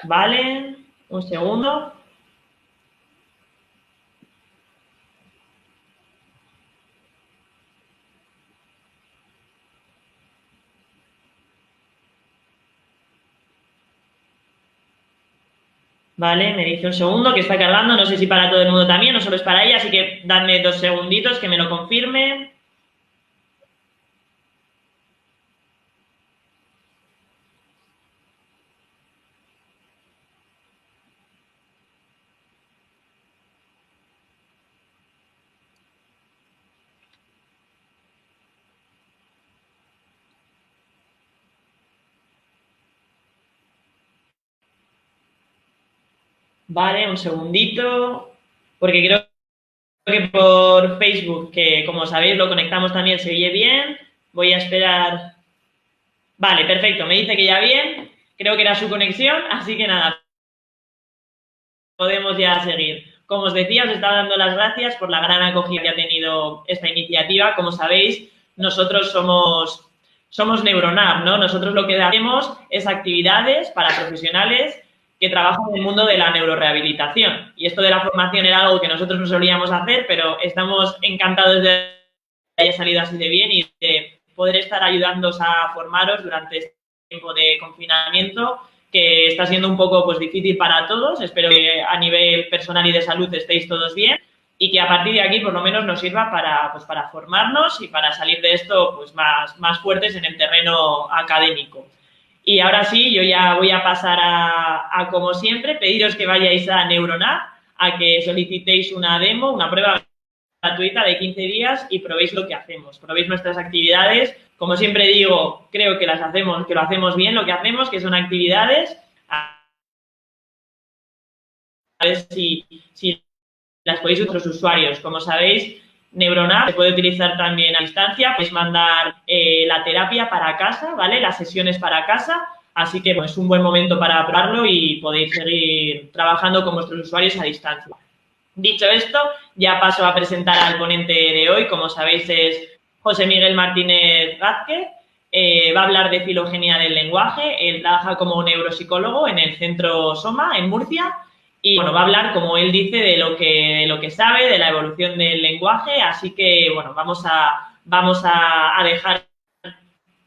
Vale, un segundo. Vale, me dice un segundo que está cargando. No sé si para todo el mundo también o solo es para ella, así que dadme 2 segunditos que me lo confirme. Vale, un segundito. Porque creo que por Facebook, que como sabéis lo conectamos también, se oye bien. Voy a esperar. Vale, perfecto. Me dice que ya bien. Creo que era su conexión, así que nada, podemos ya seguir. Como os decía, os estaba dando las gracias por la gran acogida que ha tenido esta iniciativa. Como sabéis, nosotros somos Neuronab, ¿no? Nosotros lo que hacemos es actividades para profesionales que trabajan en el mundo de la neurorehabilitación. Y esto de la formación era algo que nosotros no solíamos hacer, pero estamos encantados de que haya salido así de bien y de poder estar ayudándoos a formaros durante este tiempo de confinamiento que está siendo un poco pues difícil para todos. Espero que a nivel personal y de salud estéis todos bien y que a partir de aquí por lo menos nos sirva para formarnos y para salir de esto pues más fuertes en el terreno académico. Y ahora sí, yo ya voy a pasar como siempre, pediros que vayáis a Neuronab, a que solicitéis una demo, una prueba gratuita de 15 días y probéis lo que hacemos, probéis nuestras actividades. Como siempre digo, creo que que lo hacemos bien, lo que hacemos, que son actividades, a ver si las podéis usar otros usuarios. Como sabéis, Neuronap se puede utilizar también a distancia, podéis mandar la terapia para casa, ¿vale? Las sesiones para casa, así que pues, es un buen momento para probarlo y podéis seguir trabajando con vuestros usuarios a distancia. Dicho esto, ya paso a presentar al ponente de hoy. Como sabéis, es José Miguel Martínez Vázquez. Va a hablar de filogenia del lenguaje. Él trabaja como neuropsicólogo en el Centro Soma, en Murcia. Y bueno, va a hablar, como él dice, de lo que sabe, de la evolución del lenguaje. Así que, bueno, vamos a dejar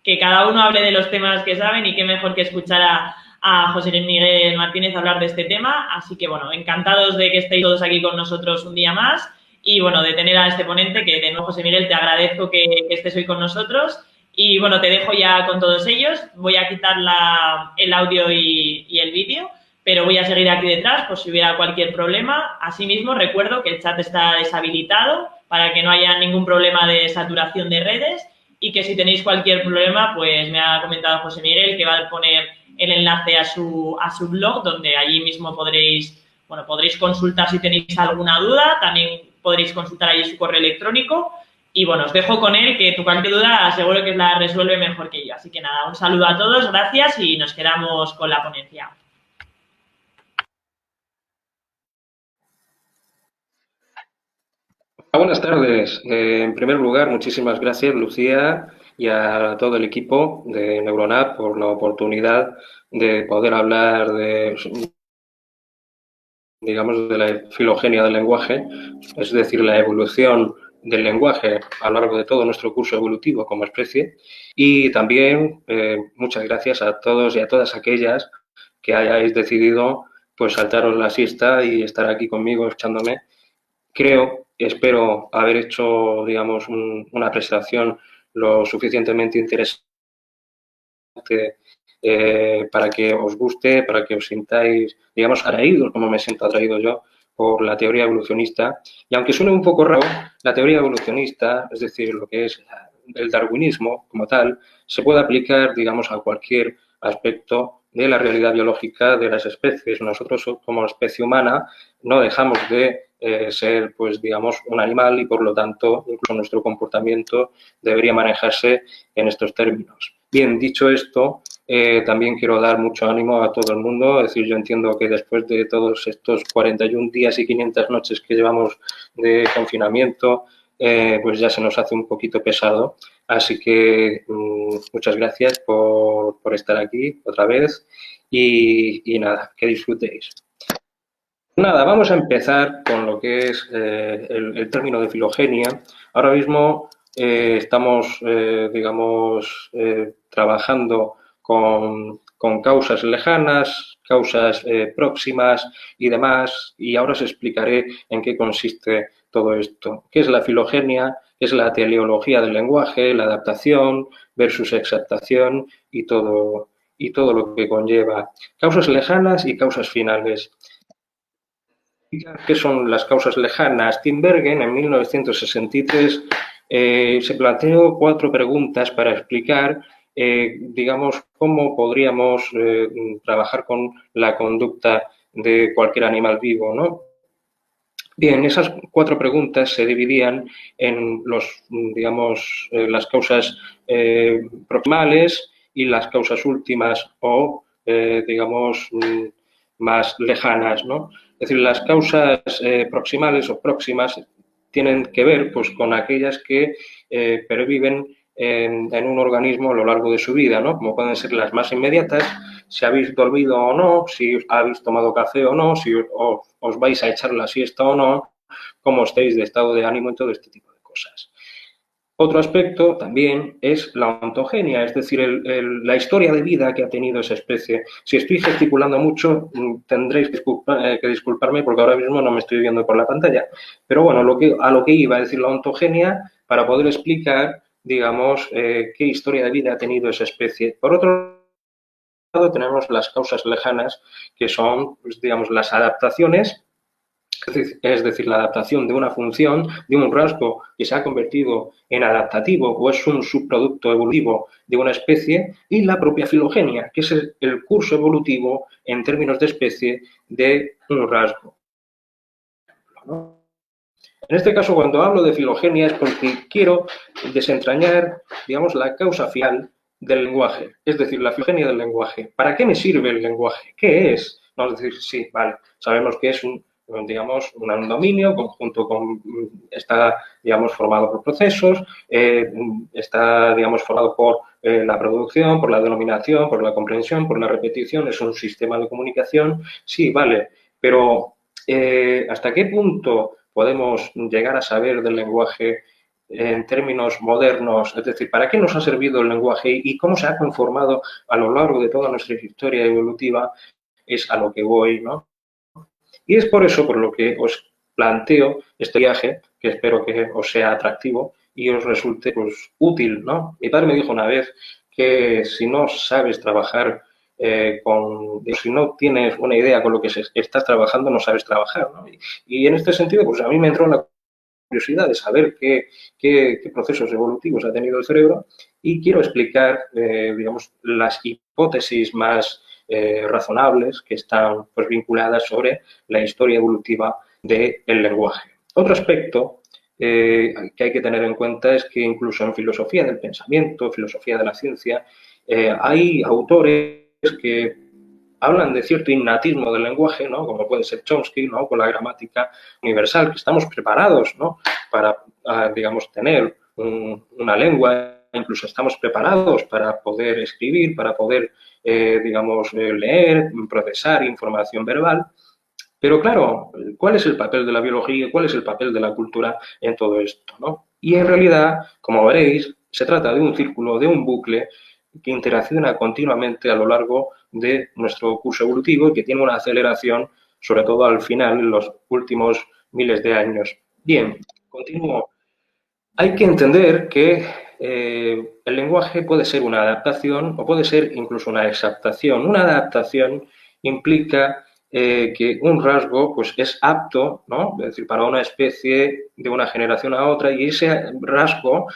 que cada uno hable de los temas que saben y qué mejor que escuchar a José Miguel Martínez hablar de este tema. Así que, bueno, encantados de que estéis todos aquí con nosotros un día más y, bueno, de tener a este ponente, que de nuevo, José Miguel, te agradezco que estés hoy con nosotros. Y, bueno, te dejo ya con todos ellos. Voy a quitar el audio y el vídeo, pero voy a seguir aquí detrás por si hubiera cualquier problema. Asimismo, recuerdo que el chat está deshabilitado para que no haya ningún problema de saturación de redes y que si tenéis cualquier problema, pues me ha comentado José Miguel que va a poner el enlace a su blog, donde allí mismo podréis consultar si tenéis alguna duda, también podréis consultar allí su correo electrónico y bueno, os dejo con él, que tu cualquier duda seguro que la resuelve mejor que yo. Así que nada, un saludo a todos, gracias y nos quedamos con la ponencia. Buenas tardes. En primer lugar, muchísimas gracias, Lucía, y a todo el equipo de Neuronat por la oportunidad de poder hablar digamos, de la filogenia del lenguaje, es decir, la evolución del lenguaje a lo largo de todo nuestro curso evolutivo como especie. Y también muchas gracias a todos y a todas aquellas que hayáis decidido pues saltaros la siesta y estar aquí conmigo escuchándome. Creo, espero haber hecho, digamos, una presentación lo suficientemente interesante para que os guste, para que os sintáis, digamos, atraídos, como me siento atraído yo, por la teoría evolucionista. Y aunque suene un poco raro, la teoría evolucionista, es decir, lo que es el darwinismo como tal, se puede aplicar, digamos, a cualquier aspecto de la realidad biológica de las especies. Nosotros, como especie humana, no dejamos de ser, pues, digamos, un animal y, por lo tanto, incluso nuestro comportamiento debería manejarse en estos términos. Bien, dicho esto, también quiero dar mucho ánimo a todo el mundo. Es decir, yo entiendo que después de todos estos 41 días y 500 noches que llevamos de confinamiento, pues ya se nos hace un poquito pesado. Así que muchas gracias por estar aquí otra vez y nada, que disfrutéis. Nada, vamos a empezar con lo que es el término de filogenia. Ahora mismo estamos, digamos, trabajando con causas lejanas, causas próximas y demás, y ahora os explicaré en qué consiste todo esto. ¿Qué es la filogenia? Es la teleología del lenguaje, la adaptación versus exaptación y todo lo que conlleva. Causas lejanas y causas finales. ¿Qué son las causas lejanas? Tinbergen, en 1963, se planteó 4 preguntas para explicar, digamos, cómo podríamos trabajar con la conducta de cualquier animal vivo, ¿no? Bien, esas 4 preguntas se dividían en digamos, las causas proximales y las causas últimas o, digamos, más lejanas, ¿no? Es decir, las causas proximales o próximas tienen que ver, pues, con aquellas que perviven en un organismo a lo largo de su vida, ¿no? Como pueden ser las más inmediatas, si habéis dormido o no, si habéis tomado café o no, si os vais a echar la siesta o no, cómo estáis de estado de ánimo y todo este tipo de cosas. Otro aspecto también es la ontogenia, es decir, la historia de vida que ha tenido esa especie. Si estoy gesticulando mucho, tendréis que disculparme porque ahora mismo no me estoy viendo por la pantalla. Pero bueno, a lo que iba a decir la ontogenia para poder explicar, digamos, qué historia de vida ha tenido esa especie. Por otro lado, tenemos las causas lejanas, que son, pues, digamos, las adaptaciones. Es decir, la adaptación de una función, de un rasgo que se ha convertido en adaptativo o es un subproducto evolutivo de una especie, y la propia filogenia, que es el curso evolutivo en términos de especie de un rasgo. En este caso, cuando hablo de filogenia es porque quiero desentrañar, digamos, la causa final del lenguaje, es decir, la filogenia del lenguaje. ¿Para qué me sirve el lenguaje? ¿Qué es? No, es decir, sí, vale, sabemos que es un dominio conjunto está, digamos, formado por procesos, está, digamos, formado por la producción, por la denominación, por la comprensión, por la repetición, es un sistema de comunicación, sí, vale, pero ¿hasta qué punto podemos llegar a saber del lenguaje en términos modernos? Es decir, ¿para qué nos ha servido el lenguaje y cómo se ha conformado a lo largo de toda nuestra historia evolutiva? Es a lo que voy, ¿no? Y es por eso por lo que os planteo este viaje, que espero que os sea atractivo y os resulte, pues, útil, ¿no? Mi padre me dijo una vez que si no sabes trabajar si no tienes una idea con lo que estás trabajando, no sabes trabajar, ¿no? Y en este sentido, pues a mí me entró la curiosidad de saber qué procesos evolutivos ha tenido el cerebro y quiero explicar, digamos, las hipótesis más razonables que están, pues, vinculadas sobre la historia evolutiva del lenguaje. Otro aspecto que hay que tener en cuenta es que incluso en filosofía del pensamiento, filosofía de la ciencia, hay autores que hablan de cierto innatismo del lenguaje, ¿no? Como puede ser Chomsky, ¿no? Con la gramática universal, que estamos preparados, ¿no? Para, digamos, tener una lengua, incluso estamos preparados para poder escribir, para poder, digamos, leer, procesar información verbal. Pero claro, ¿cuál es el papel de la biología? ¿Cuál es el papel de la cultura en todo esto, ¿no? Y en realidad, como veréis, se trata de un círculo, de un bucle que interacciona continuamente a lo largo de nuestro curso evolutivo y que tiene una aceleración, sobre todo al final, en los últimos miles de años. Bien, continúo. Hay que entender que el lenguaje puede ser una adaptación o puede ser incluso una exaptación. Una adaptación implica que un rasgo, pues, es apto, ¿no? Es decir, para una especie de una generación a otra, y ese rasgo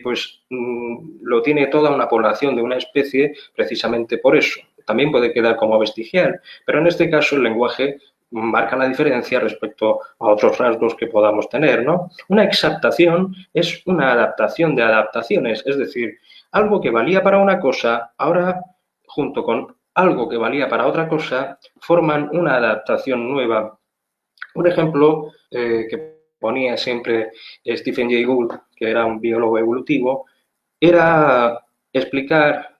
pues lo tiene toda una población de una especie precisamente por eso. También puede quedar como vestigial, pero en este caso el lenguaje marca la diferencia respecto a otros rasgos que podamos tener, ¿no? Una exaptación es una adaptación de adaptaciones, es decir, algo que valía para una cosa, ahora, junto con algo que valía para otra cosa, forman una adaptación nueva. Un ejemplo que ponía siempre Stephen Jay Gould, que era un biólogo evolutivo, era explicar,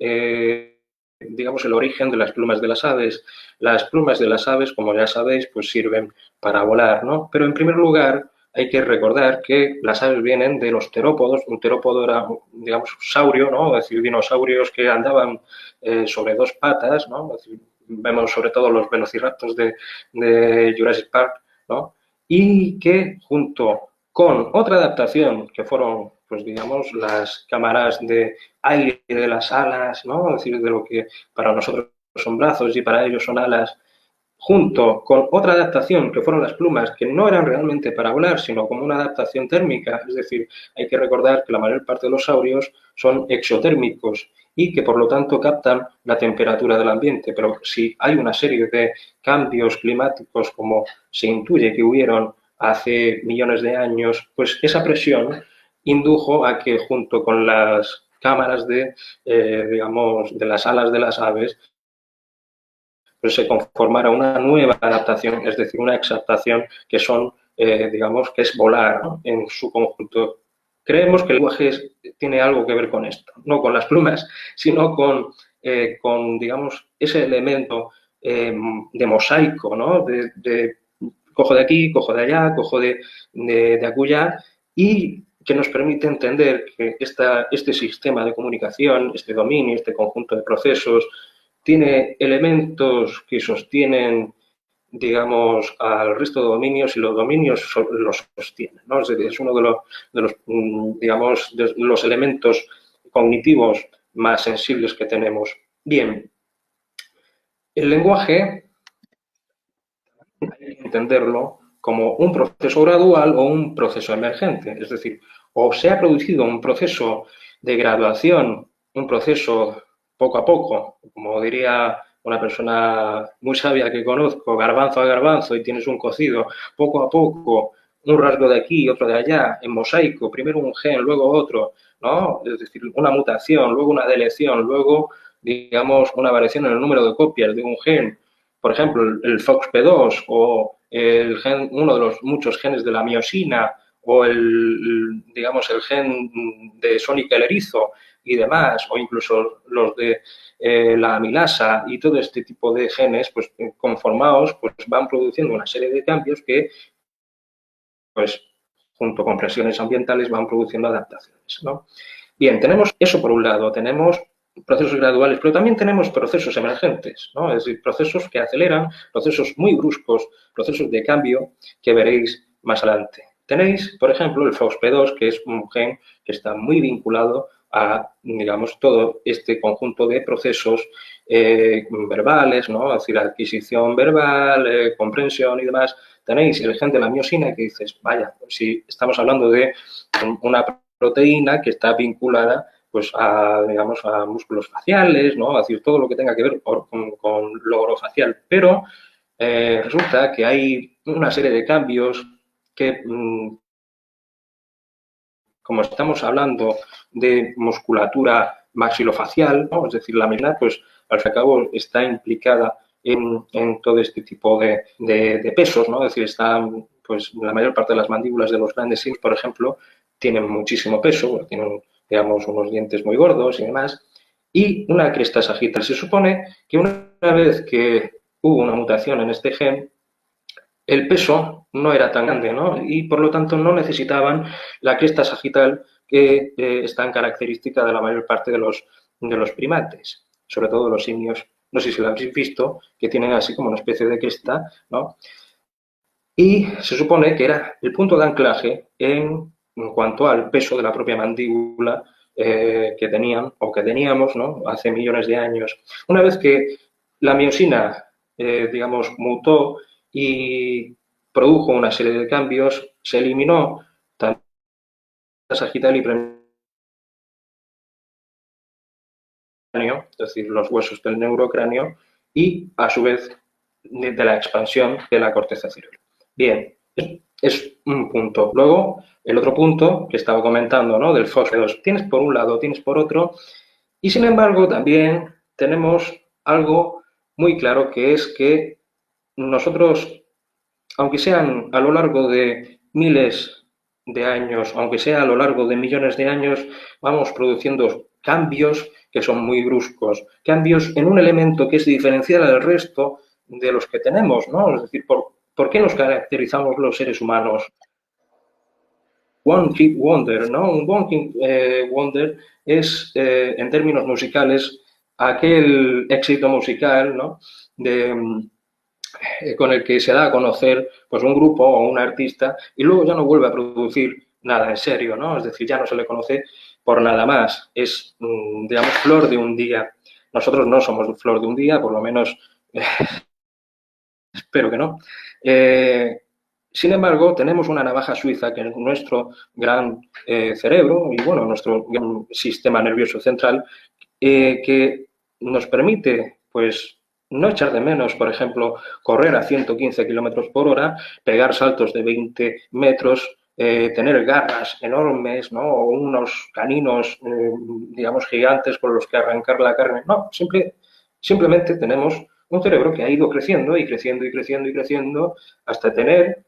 digamos, el origen de las plumas de las aves. Las plumas de las aves, como ya sabéis, pues sirven para volar, ¿no? Pero en primer lugar hay que recordar que las aves vienen de los terópodos. Un terópodo era, digamos, un saurio, ¿no? Es decir, dinosaurios que andaban sobre dos patas, ¿no? Es decir, vemos sobre todo los velociraptors de Jurassic Park, ¿no? Y que junto con otra adaptación que fueron, pues digamos, las cámaras de aire de las alas, ¿no? Es decir, de lo que para nosotros son brazos y para ellos son alas, junto con otra adaptación que fueron las plumas, que no eran realmente para volar, sino como una adaptación térmica. Es decir, hay que recordar que la mayor parte de los saurios son exotérmicos y que por lo tanto captan la temperatura del ambiente. Pero si hay una serie de cambios climáticos como se intuye que hubieron hace millones de años, pues esa presión indujo a que junto con las cámaras digamos, de las alas de las aves, pues se conformara una nueva adaptación, es decir, una exaptación que son, digamos, que es volar, ¿no? En su conjunto. Creemos que el lenguaje tiene algo que ver con esto, no con las plumas, sino con digamos, ese elemento de mosaico, ¿no? Cojo de aquí, cojo de allá, cojo de acullá, y que nos permite entender que este sistema de comunicación, este dominio, este conjunto de procesos, tiene elementos que sostienen, digamos, al resto de dominios y los dominios los sostienen, ¿no? Es uno de los, digamos, de los elementos cognitivos más sensibles que tenemos. Bien, el lenguaje hay que entenderlo como un proceso gradual o un proceso emergente, es decir, o se ha producido un proceso de graduación, un proceso poco a poco, como diría una persona muy sabia que conozco, garbanzo a garbanzo, y tienes un cocido, poco a poco, un rasgo de aquí, otro de allá, en mosaico, primero un gen, luego otro, ¿no? Es decir, una mutación, luego una deleción, luego, digamos, una variación en el número de copias de un gen. Por ejemplo, el FOXP2 o uno de los muchos genes de la miosina o digamos, el gen de Sónica el erizo y demás, o incluso los de la amilasa y todo este tipo de genes, pues conformados, pues van produciendo una serie de cambios que, pues, junto con presiones ambientales, van produciendo adaptaciones, ¿no? Bien, tenemos eso por un lado, tenemos procesos graduales, pero también tenemos procesos emergentes, ¿no? Es decir, procesos que aceleran, procesos muy bruscos, procesos de cambio que veréis más adelante. Tenéis, por ejemplo, el FOXP2, que es un gen que está muy vinculado a, digamos, todo este conjunto de procesos verbales, ¿no? Es decir, adquisición verbal, comprensión y demás. Tenéis el gen de la miosina que dices, vaya, si estamos hablando de una proteína que está vinculada pues digamos, a músculos faciales, ¿no? Es decir, todo lo que tenga que ver con lo orofacial. Pero resulta que hay una serie de cambios que, como estamos hablando de musculatura maxilofacial, ¿no? Es decir, la melena, pues al fin y al cabo está implicada en todo este tipo de pesos, ¿no? Es decir, están, pues la mayor parte de las mandíbulas de los grandes simios, por ejemplo, tienen muchísimo peso, tienen, digamos, unos dientes muy gordos y demás, y una cresta sagital. Se supone que una vez que hubo una mutación en este gen, el peso no era tan grande, ¿no? Y por lo tanto no necesitaban la cresta sagital que es tan característica de la mayor parte de los primates, sobre todo los simios. No sé si lo habéis visto, que tienen así como una especie de cresta, ¿no? Y se supone que era el punto de anclaje en cuanto al peso de la propia mandíbula que tenían o que teníamos, ¿no? Hace millones de años. Una vez que la miosina, digamos, mutó y produjo una serie de cambios, se eliminó tanto la sagital y es decir, los huesos del neurocráneo y, a su vez, de la expansión de la corteza cerebral. Bien, es un punto. Luego, el otro punto que estaba comentando, ¿no? Del FOXP2. Tienes por un lado, tienes por otro, y sin embargo también tenemos algo muy claro, que es que nosotros, aunque sean a lo largo de miles de años, aunque sea a lo largo de millones de años, vamos produciendo cambios que son muy bruscos, cambios en un elemento que es diferencial al resto de los que tenemos, ¿no? Es decir, ¿por qué nos caracterizamos los seres humanos? One Hit Wonder, ¿no? Un One Hit Wonder es, en términos musicales, aquel éxito musical, ¿no? Con el que se da a conocer pues un grupo o un artista y luego ya no vuelve a producir nada en serio, ¿no? Es decir, ya no se le conoce por nada más. Es, digamos, flor de un día. Nosotros no somos flor de un día, por lo menos espero que no. Sin embargo, tenemos una navaja suiza que es nuestro gran cerebro y, bueno, nuestro gran sistema nervioso central que nos permite, pues, no echar de menos, por ejemplo, correr a 115 kilómetros por hora, pegar saltos de 20 metros, tener garras enormes, ¿no? O unos caninos, digamos, gigantes con los que arrancar la carne. No, simplemente tenemos un cerebro que ha ido creciendo y creciendo y creciendo y creciendo hasta tener,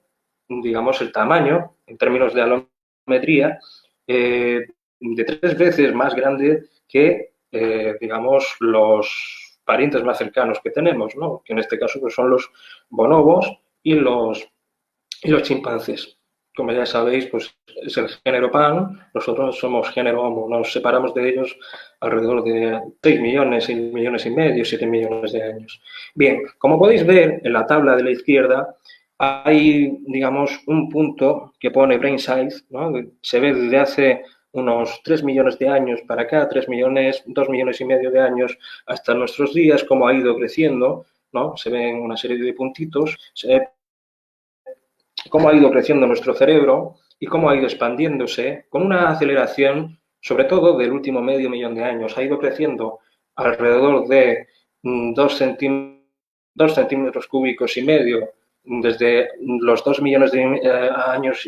digamos, el tamaño, en términos de alometría, de 3 veces más grande que, digamos, los parientes más cercanos que tenemos, ¿no? Que en este caso pues, son los bonobos y los chimpancés. Como ya sabéis, pues es el género Pan, nosotros somos género Homo, nos separamos de ellos alrededor de 6 millones, 6 millones y medio, 7 millones de años. Bien, como podéis ver en la tabla de la izquierda, hay, digamos, un punto que pone brain size, ¿no? Se ve desde hace unos 3 millones de años para acá, 3 millones, 2 millones y medio de años hasta nuestros días, cómo ha ido creciendo, ¿no? Se ven una serie de puntitos, se ve cómo ha ido creciendo nuestro cerebro y cómo ha ido expandiéndose con una aceleración, sobre todo del último medio millón de años. Ha ido creciendo alrededor de 2 centímetros cúbicos y medio desde los 2 millones de años,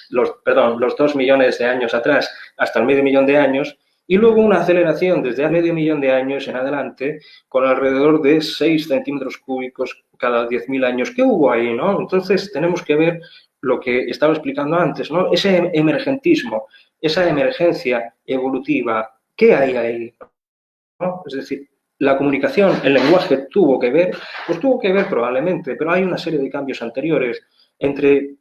los 2 millones de años atrás hasta el medio millón de años, y luego una aceleración desde el medio millón de años en adelante con alrededor de 6 centímetros cúbicos cada 10.000 años. ¿Qué hubo ahí, no? Entonces tenemos que ver lo que estaba explicando antes, ¿no? Ese emergentismo, esa emergencia evolutiva, ¿qué hay ahí? ¿No? Es decir, la comunicación, el lenguaje tuvo que ver, pues tuvo que ver probablemente, pero hay una serie de cambios anteriores. Entre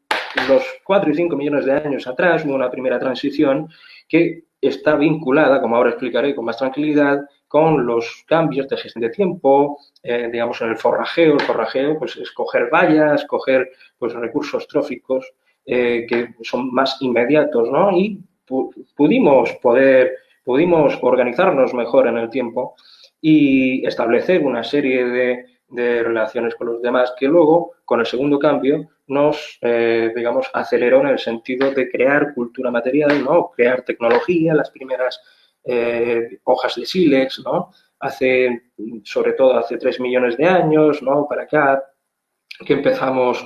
los 4 y 5 millones de años atrás hubo una primera transición que está vinculada, como ahora explicaré con más tranquilidad, con los cambios de gestión de tiempo, digamos en el forrajeo. El forrajeo pues, es coger vallas, coger pues, recursos tróficos que son más inmediatos, ¿no? Y pudimos organizarnos mejor en el tiempo y establecer una serie de relaciones con los demás que luego, con el segundo cambio, nos, digamos, aceleró en el sentido de crear cultura material, ¿no? Crear tecnología, las primeras hojas de sílex, ¿no? Sobre todo hace 3 millones de años, ¿no? Para acá, que empezamos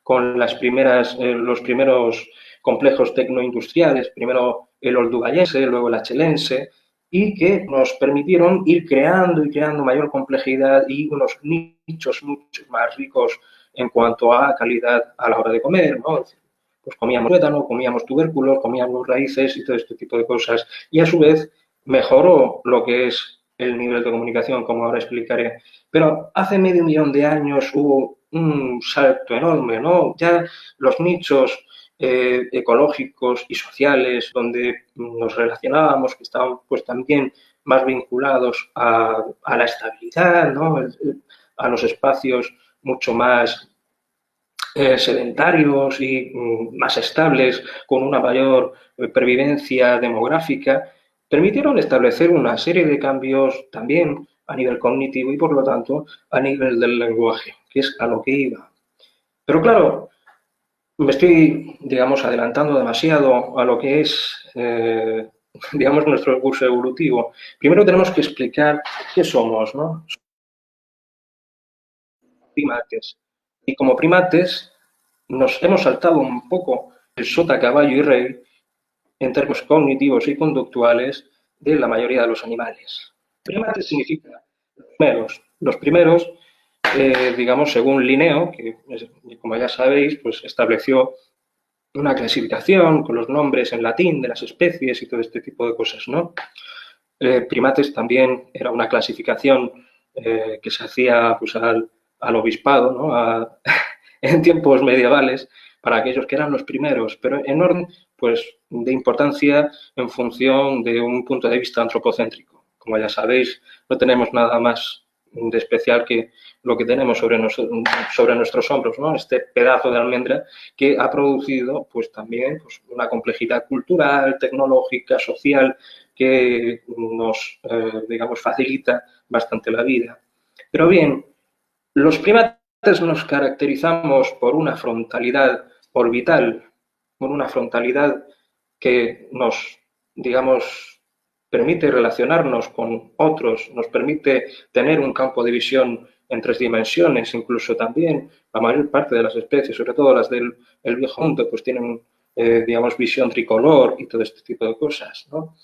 con los primeros complejos tecnoindustriales, primero el oldugayense, luego el achelense, y que nos permitieron ir creando y creando mayor complejidad y unos nichos mucho más ricos en cuanto a calidad a la hora de comer, ¿no? Pues comíamos tuétano, comíamos tubérculos, comíamos raíces y todo este tipo de cosas. Y a su vez mejoró lo que es el nivel de comunicación, como ahora explicaré. Pero hace medio millón de años hubo un salto enorme, ¿no? Ya los nichos ecológicos y sociales donde nos relacionábamos, que estaban pues también más vinculados a la estabilidad, ¿no? A los espacios mucho más sedentarios y más estables, con una mayor pervivencia demográfica, permitieron establecer una serie de cambios también a nivel cognitivo y, por lo tanto, a nivel del lenguaje, que es a lo que iba. Pero claro, me estoy, digamos, adelantando demasiado a lo que es, digamos, nuestro curso evolutivo. Primero tenemos que explicar qué somos, ¿no? Primates. Y como primates nos hemos saltado un poco el sota, caballo y rey en términos cognitivos y conductuales de la mayoría de los animales. Primates significa los primeros, digamos, según Linneo, que como ya sabéis, pues estableció una clasificación con los nombres en latín de las especies y todo este tipo de cosas, ¿no? Primates también era una clasificación que se hacía pues, al obispado, ¿no? En tiempos medievales, para aquellos que eran los primeros, pero en orden pues, de importancia en función de un punto de vista antropocéntrico. Como ya sabéis, no tenemos nada más de especial que lo que tenemos sobre nuestros hombros, ¿no? Este pedazo de almendra que ha producido pues, también pues, una complejidad cultural, tecnológica, social, que nos, digamos, facilita bastante la vida. Pero bien, los primates nos caracterizamos por una frontalidad orbital, por una frontalidad que nos, digamos, permite relacionarnos con otros, nos permite tener un campo de visión en 3 dimensiones, incluso también la mayor parte de las especies, sobre todo las del viejo mundo, pues tienen, digamos, visión tricolor y todo este tipo de cosas, ¿no?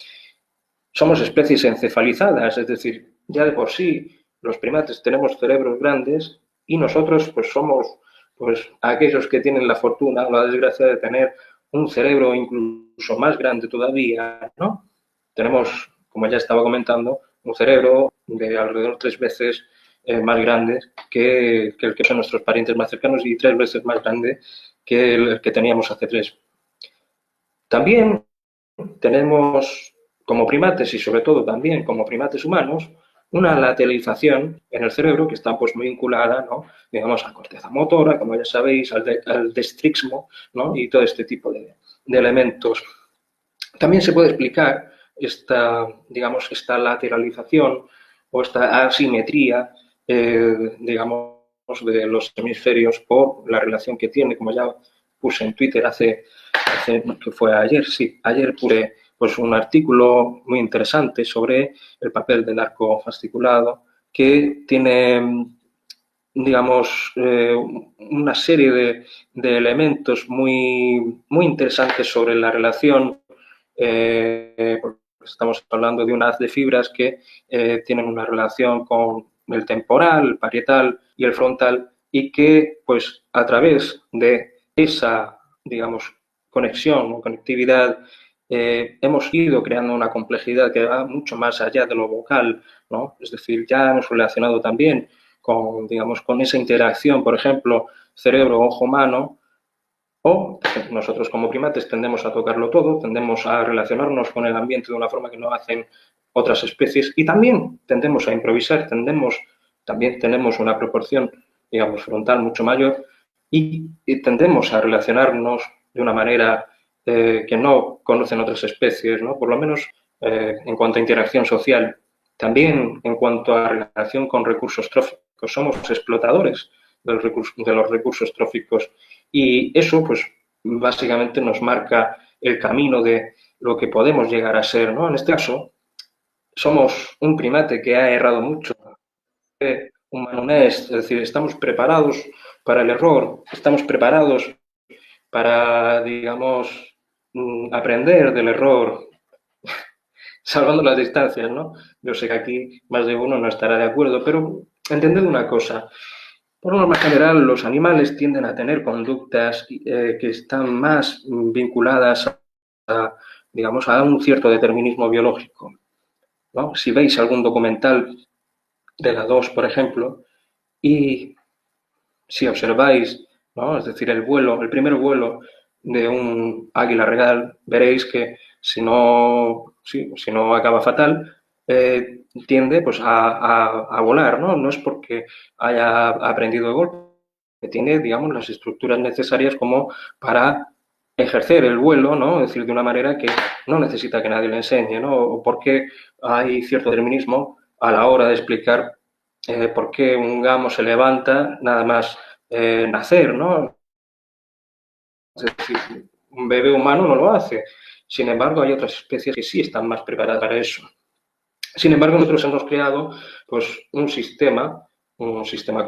Somos especies encefalizadas, es decir, ya de por sí los primates tenemos cerebros grandes y nosotros pues somos pues aquellos que tienen la fortuna o la desgracia de tener un cerebro incluso más grande todavía, ¿no? Tenemos, como ya estaba comentando, un cerebro de alrededor 3 veces más grande que el que son nuestros parientes más cercanos y 3 veces más grande que el que teníamos hace 3. También tenemos como primates y sobre todo también como primates humanos una lateralización en el cerebro que está pues muy vinculada, ¿no? Digamos, a corteza motora, como ya sabéis, al destrixmo, ¿no? Y todo este tipo de elementos. También se puede explicar esta, digamos, esta lateralización o esta asimetría, digamos, de los hemisferios por la relación que tiene, como ya puse en Twitter que fue ayer, sí, ayer puse pues, un artículo muy interesante sobre el papel del arco fasciculado que tiene, digamos, una serie de elementos muy interesantes sobre la relación, porque estamos hablando de un haz de fibras que tienen una relación con el temporal, el parietal y el frontal y que, pues, a través de esa, digamos, conexión o conectividad, hemos ido creando una complejidad que va mucho más allá de lo vocal, ¿no? Es decir, ya hemos relacionado también con, digamos, con esa interacción, por ejemplo, cerebro-ojo-mano, o nosotros como primates tendemos a tocarlo todo, tendemos a relacionarnos con el ambiente de una forma que no hacen otras especies y también tendemos a improvisar, también tenemos una proporción, digamos, frontal mucho mayor y tendemos a relacionarnos de una manera que no conocen otras especies, ¿no? Por lo menos en cuanto a interacción social. También en cuanto a relación con recursos tróficos, somos explotadores de los recursos tróficos y eso, pues, básicamente nos marca el camino de lo que podemos llegar a ser, ¿no? En este caso, somos un primate que ha errado mucho, humanonés, es decir, estamos preparados para el error, estamos preparados para, digamos, aprender del error, salvando las distancias, ¿no? Yo sé que aquí más de uno no estará de acuerdo, pero entended una cosa. Por norma general, los animales tienden a tener conductas que están más vinculadas a, digamos, a un cierto determinismo biológico, ¿no? Si veis algún documental de la 2, por ejemplo, y si observáis, ¿no? Es decir, el primer vuelo de un águila real, veréis que si no acaba fatal, tiende pues, a volar, ¿no? No es porque haya aprendido de golpe, que tiene, digamos, las estructuras necesarias como para ejercer el vuelo, ¿no? Es decir, de una manera que no necesita que nadie le enseñe, ¿no? O porque hay cierto determinismo a la hora de explicar por qué un gamo se levanta nada más nacer, ¿no? Es decir, un bebé humano no lo hace. Sin embargo, hay otras especies que sí están más preparadas para eso. Sin embargo, nosotros hemos creado pues, un sistema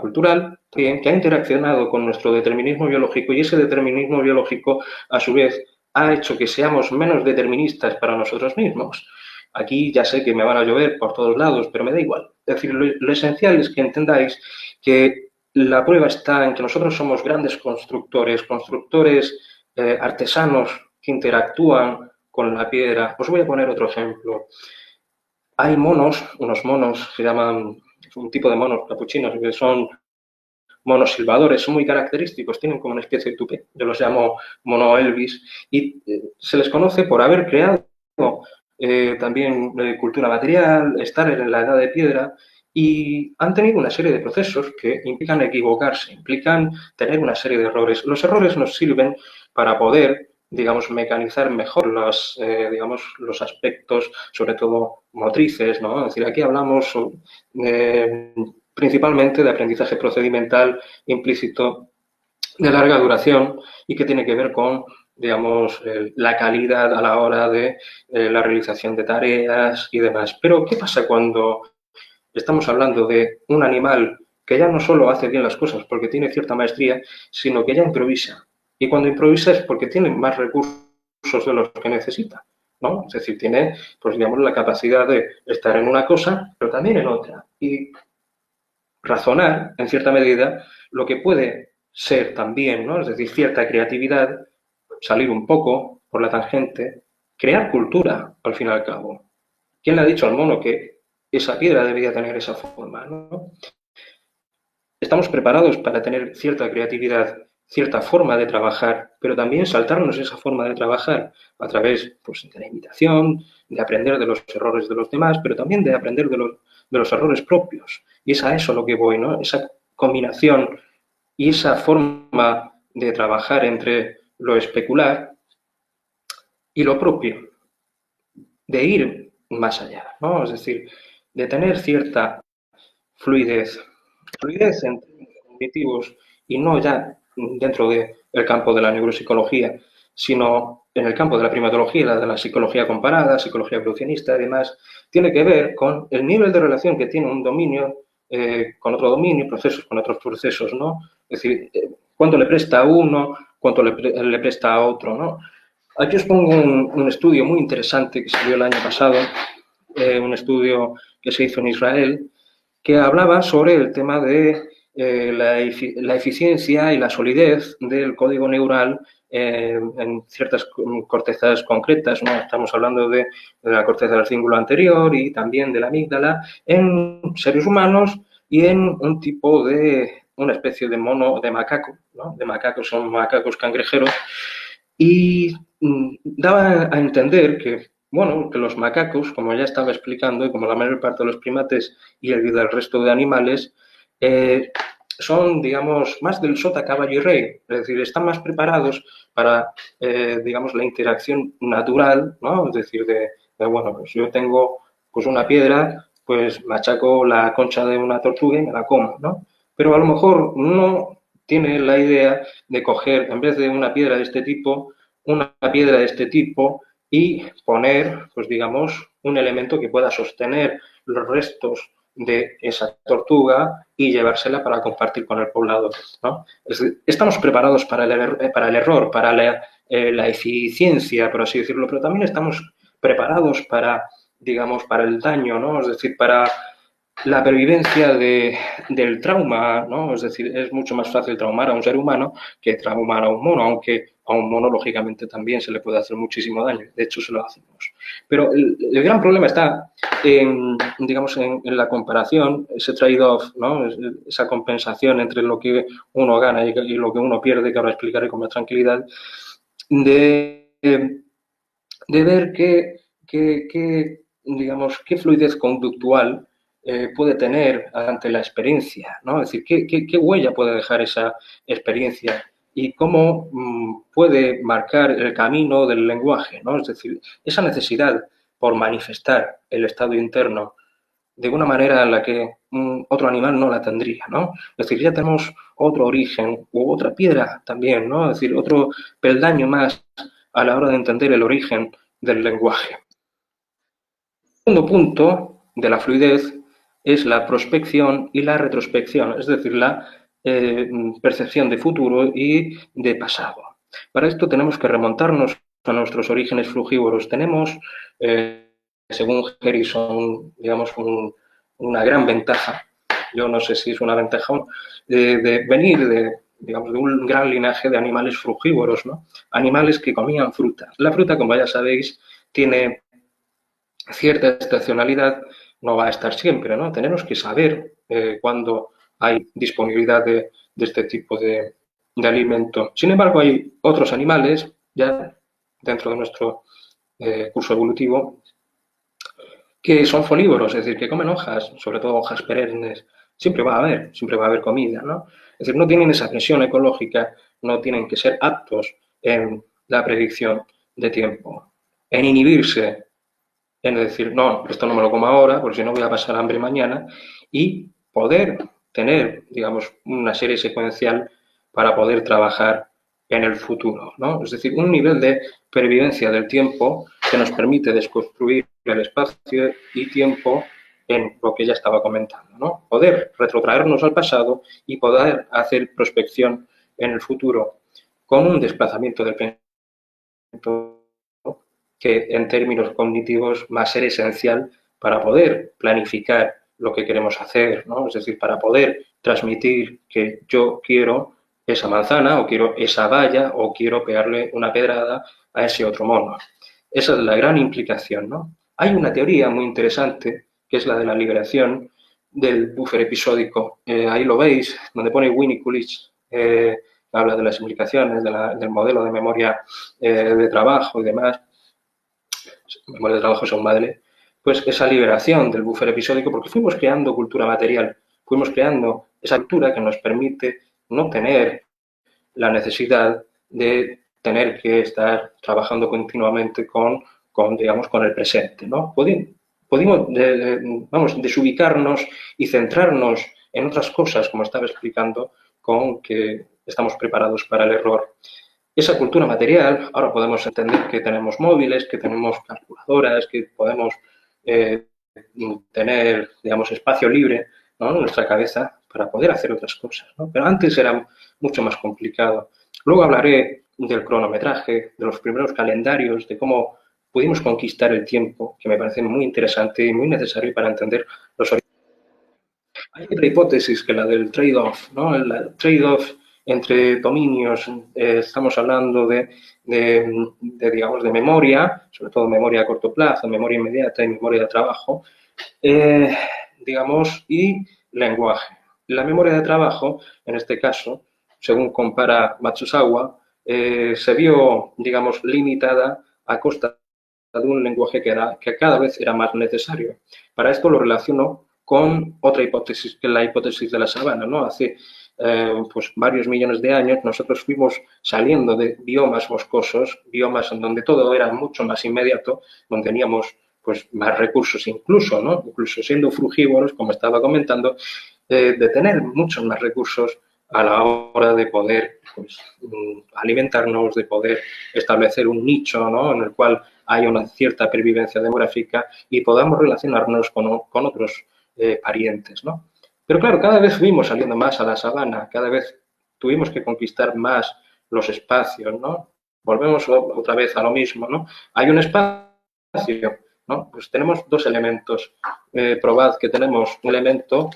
cultural que ha interaccionado con nuestro determinismo biológico y ese determinismo biológico, a su vez, ha hecho que seamos menos deterministas para nosotros mismos. Aquí ya sé que me van a llover por todos lados, pero me da igual. Es decir, lo esencial es que entendáis que la prueba está en que nosotros somos grandes constructores artesanos que interactúan con la piedra. Os voy a poner otro ejemplo. Hay monos, unos monos, se llaman, un tipo de monos capuchinos, que son monos silbadores, son muy característicos, tienen como una especie de tupé, yo los llamo mono Elvis, y se les conoce por haber creado también cultura material, estar en la edad de piedra, y han tenido una serie de procesos que implican equivocarse, implican tener una serie de errores. Los errores nos sirven para poder, digamos, mecanizar mejor digamos, los aspectos, sobre todo motrices, ¿no? Es decir, aquí hablamos principalmente de aprendizaje procedimental implícito de larga duración y que tiene que ver con, digamos, la calidad a la hora de la realización de tareas y demás. Pero, ¿qué pasa cuando estamos hablando de un animal que ya no solo hace bien las cosas porque tiene cierta maestría, sino que ya improvisa? Y cuando improvisa es porque tiene más recursos de los que necesita, ¿no? Es decir, tiene, pues digamos, la capacidad de estar en una cosa, pero también en otra. Y razonar, en cierta medida, lo que puede ser también, ¿no? Es decir, cierta creatividad, salir un poco por la tangente, crear cultura, al fin y al cabo. ¿Quién le ha dicho al mono que esa piedra debía tener esa forma, ¿no? Estamos preparados para tener cierta creatividad, cierta forma de trabajar, pero también saltarnos esa forma de trabajar a través, pues, de la imitación, de aprender de los errores de los demás, pero también de aprender de los errores propios. Y es a eso lo que voy, ¿no? Esa combinación y esa forma de trabajar entre lo especular y lo propio, de ir más allá, ¿no? Es decir, de tener cierta fluidez, fluidez en cognitivos y no ya dentro del campo de la neuropsicología, sino en el campo de la primatología, de la psicología comparada, psicología evolucionista y demás, tiene que ver con el nivel de relación que tiene un dominio con otro dominio, procesos con otros procesos, ¿no? Es decir, cuánto le presta a uno, cuánto le presta a otro, ¿no? Aquí os pongo un estudio muy interesante que salió el año pasado, un estudio que se hizo en Israel, que hablaba sobre el tema de la eficiencia y la solidez del código neural en ciertas cortezas concretas, ¿no? Estamos hablando de la corteza del cíngulo anterior y también de la amígdala en seres humanos y en un tipo de, una especie de mono, de macaco, ¿no? De macacos, son macacos cangrejeros, y daba a entender que, bueno, que los macacos, como ya estaba explicando, y como la mayor parte de los primates y el resto de animales, son, digamos, más del sota, caballo y rey. Es decir, están más preparados para, digamos, la interacción natural, ¿no? Es decir, bueno, pues yo tengo pues una piedra, pues machaco la concha de una tortuga y me la como, ¿no? Pero a lo mejor no tiene la idea de coger, en vez de una piedra de este tipo, una piedra de este tipo y poner, pues digamos, un elemento que pueda sostener los restos de esa tortuga y llevársela para compartir con el poblado, ¿no? Estamos preparados para el error, para la eficiencia, por así decirlo, pero también estamos preparados para, digamos, para el daño, ¿no? Es decir, para la pervivencia del trauma, ¿no? Es decir, es mucho más fácil traumar a un ser humano que traumar a un mono, aunque a un mono, lógicamente, también se le puede hacer muchísimo daño. De hecho, se lo hacemos. Pero el gran problema está digamos, en la comparación, ese trade-off, ¿no? Esa compensación entre lo que uno gana y lo que uno pierde, que ahora explicaré con más tranquilidad, de ver digamos, qué fluidez conductual puede tener ante la experiencia, ¿no? Es decir, qué huella puede dejar esa experiencia y cómo puede marcar el camino del lenguaje, ¿no? Es decir, esa necesidad por manifestar el estado interno de una manera en la que otro animal no la tendría, ¿no? Es decir, ya tenemos otro origen u otra piedra también, ¿no? Es decir, otro peldaño más a la hora de entender el origen del lenguaje. El segundo punto de la fluidez es la prospección y la retrospección, es decir, la percepción de futuro y de pasado. Para esto tenemos que remontarnos a nuestros orígenes frugívoros. Tenemos, según Harrison, digamos, una gran ventaja, yo no sé si es una ventaja o no, de venir digamos, de un gran linaje de animales frugívoros, ¿no? Animales que comían fruta. La fruta, como ya sabéis, tiene cierta estacionalidad, no va a estar siempre, ¿no? Tenemos que saber cuándo hay disponibilidad de este tipo de alimento. Sin embargo, hay otros animales, ya dentro de nuestro curso evolutivo, que son folívoros, es decir, que comen hojas, sobre todo hojas perennes. Siempre va a haber comida, ¿no? Es decir, no tienen esa presión ecológica, no tienen que ser aptos en la predicción de tiempo, en inhibirse, en decir, no, esto no me lo como ahora, porque si no voy a pasar hambre mañana, y poder tener, digamos, una serie secuencial para poder trabajar en el futuro, ¿no? Es decir, un nivel de pervivencia del tiempo que nos permite desconstruir el espacio y tiempo en lo que ya estaba comentando, ¿no? Poder retrotraernos al pasado y poder hacer prospección en el futuro con un desplazamiento del pensamiento que en términos cognitivos va a ser esencial para poder planificar lo que queremos hacer, ¿no? Es decir, para poder transmitir que yo quiero esa manzana o quiero esa valla o quiero pegarle una pedrada a ese otro mono. Esa es la gran implicación, ¿no? Hay una teoría muy interesante que es la de la liberación del buffer episódico. Ahí lo veis, donde pone Winnicott, habla de las implicaciones del modelo de memoria de trabajo y demás, memoria de trabajo según Madeleine, pues esa liberación del buffer episódico, porque fuimos creando cultura material, fuimos creando esa cultura que nos permite no tener la necesidad de tener que estar trabajando continuamente digamos, con el presente, ¿no? Pudimos vamos, desubicarnos y centrarnos en otras cosas, como estaba explicando, con que estamos preparados para el error. Esa cultura material, ahora podemos entender que tenemos móviles, que tenemos calculadoras, que podemos tener, digamos, espacio libre, ¿no?, en nuestra cabeza para poder hacer otras cosas, ¿no? Pero antes era mucho más complicado. Luego hablaré del cronometraje, de los primeros calendarios, de cómo pudimos conquistar el tiempo, que me parece muy interesante y muy necesario para entender los orígenes. Hay otra hipótesis que la del trade-off, ¿no? El trade-off entre dominios, estamos hablando digamos, de memoria, sobre todo memoria a corto plazo, memoria inmediata y memoria de trabajo, digamos, y lenguaje. La memoria de trabajo, en este caso, según compara Matsuzawa, se vio, digamos, limitada a costa de un lenguaje que cada vez era más necesario. Para esto lo relaciono con otra hipótesis, que es la hipótesis de la sabana, ¿no? Hace pues varios millones de años nosotros fuimos saliendo de biomas boscosos, biomas en donde todo era mucho más inmediato, donde teníamos pues más recursos incluso, ¿no? Incluso siendo frugívoros, como estaba comentando, de tener muchos más recursos a la hora de poder pues, alimentarnos, de poder establecer un nicho, ¿no?, en el cual haya una cierta pervivencia demográfica y podamos relacionarnos con otros parientes, ¿no? Pero claro, cada vez fuimos saliendo más a la sabana, cada vez tuvimos que conquistar más los espacios, ¿no? Volvemos otra vez a lo mismo, ¿no? Hay un espacio, ¿no? Pues tenemos dos elementos. Probad que tenemos un elemento,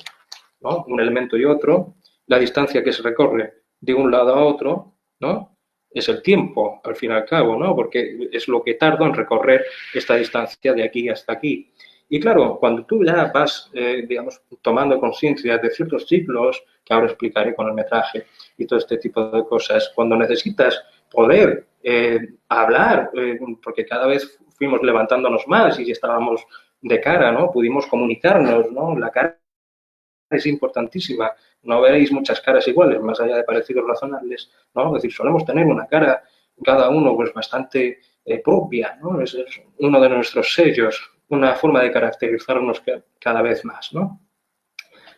¿no?, un elemento y otro. La distancia que se recorre de un lado a otro, ¿no?, es el tiempo, al fin y al cabo, ¿no?, porque es lo que tardo en recorrer esta distancia de aquí hasta aquí. Y claro, cuando tú ya vas, digamos, tomando conciencia de ciertos ciclos, que ahora explicaré con el metraje y todo este tipo de cosas, cuando necesitas poder hablar, porque cada vez fuimos levantándonos más y estábamos de cara, ¿no?, pudimos comunicarnos, ¿no?, la cara es importantísima. No veréis muchas caras iguales, más allá de parecidos razonables, ¿no? Es decir, solemos tener una cara, cada uno, pues bastante propia, ¿no? Es uno de nuestros sellos, una forma de caracterizarnos cada vez más, ¿no?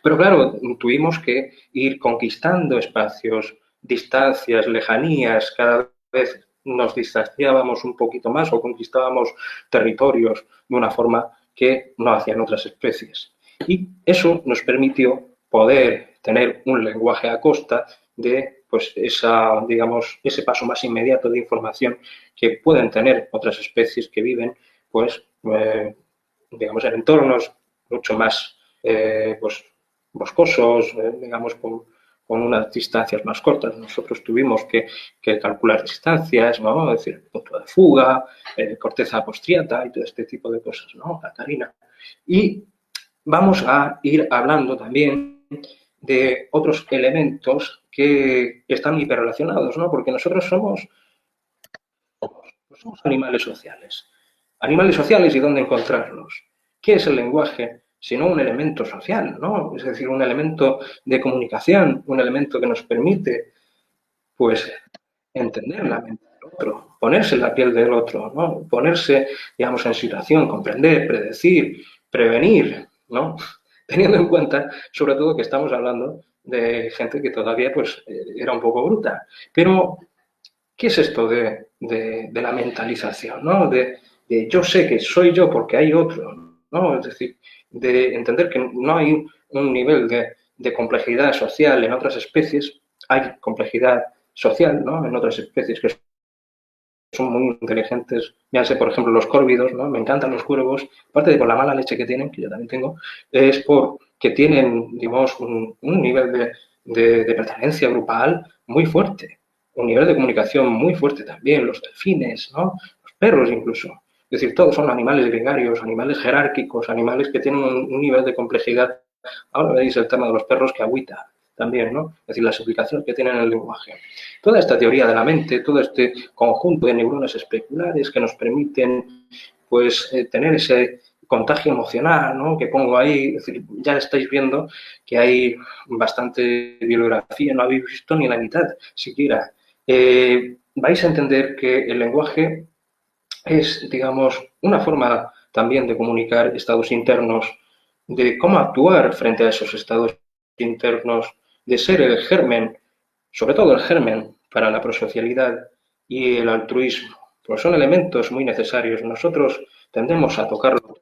Pero claro, tuvimos que ir conquistando espacios, distancias, lejanías, cada vez nos distanciábamos un poquito más o conquistábamos territorios de una forma que no hacían otras especies. Y eso nos permitió poder tener un lenguaje a costa de pues digamos, ese paso más inmediato de información que pueden tener otras especies que viven pues, digamos, en entornos mucho más pues, boscosos, digamos, con con unas distancias más cortas. Nosotros tuvimos que calcular distancias, ¿no? Es decir, punto de fuga, corteza postriata y todo este tipo de cosas, ¿no? Catarina. Y vamos a ir hablando también de otros elementos que están hiperrelacionados, ¿no? Porque nosotros somos animales sociales. Animales sociales y dónde encontrarlos. ¿Qué es el lenguaje? Sino un elemento social, ¿no? Es decir, un elemento de comunicación, un elemento que nos permite, pues, entender la mente del otro, ponerse en la piel del otro, ¿no? Ponerse, digamos, en situación, comprender, predecir, prevenir, ¿no? Teniendo en cuenta, sobre todo, que estamos hablando de gente que todavía, pues, era un poco bruta. Pero ¿qué es esto de la mentalización, ¿no? De yo sé que soy yo porque hay otro, ¿no? Es decir, de entender que no hay un nivel de complejidad social en otras especies, hay complejidad social, ¿no? En otras especies que son muy inteligentes, ya sé, por ejemplo, los córvidos, ¿no? Me encantan los cuervos, aparte de por la mala leche que tienen, que yo también tengo, es porque tienen, digamos, un nivel de pertenencia grupal muy fuerte, un nivel de comunicación muy fuerte también, los delfines, ¿no? Los perros incluso. Es decir, todos son animales gregarios, animales jerárquicos, animales que tienen un nivel de complejidad. Ahora veis el tema de los perros que agüita también, ¿no? Es decir, las implicaciones que tienen en el lenguaje. Toda esta teoría de la mente, todo este conjunto de neuronas especulares que nos permiten, pues, tener ese contagio emocional, ¿no? Que pongo ahí, es decir, ya estáis viendo que hay bastante bibliografía, no habéis visto ni la mitad siquiera. Vais a entender que el lenguaje es, digamos, una forma también de comunicar estados internos, de cómo actuar frente a esos estados internos, de ser el germen, sobre todo el germen para la prosocialidad y el altruismo, pues son elementos muy necesarios. Nosotros tendemos a tocarlo.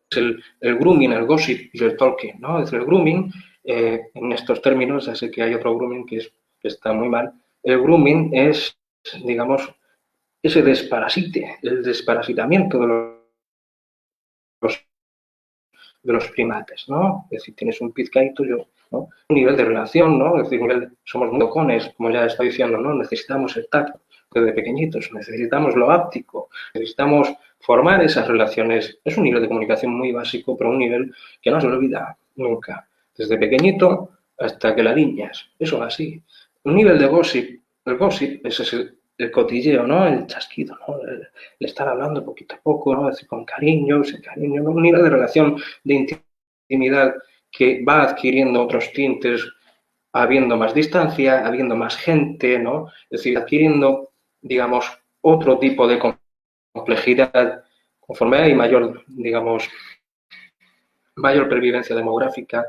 Es el grooming, el gossip y el talking, ¿no? Es el grooming, en estos términos, ya sé que hay otro grooming que está muy mal. El grooming es, digamos, ese desparasite, el desparasitamiento los, de los primates, ¿no? Es decir, tienes un pizca tuyo, ¿no? Un nivel de relación, ¿no? Es decir, somos muy tocones, como ya está diciendo, ¿no? Necesitamos el tacto desde pequeñitos, necesitamos lo áptico, necesitamos formar esas relaciones. Es un nivel de comunicación muy básico, pero un nivel que no se olvida nunca. Desde pequeñito hasta que la niñas. Eso así. Un nivel de gossip. El gossip es el cotilleo, ¿no? El chasquido, ¿no? El estar hablando poquito a poco, ¿no? Es decir, con cariño, sin cariño, ¿no? Un nivel de relación de intimidad que va adquiriendo otros tintes, habiendo más distancia, habiendo más gente, ¿no? Es decir, adquiriendo, digamos, otro tipo de complejidad conforme hay mayor, digamos, mayor pervivencia demográfica,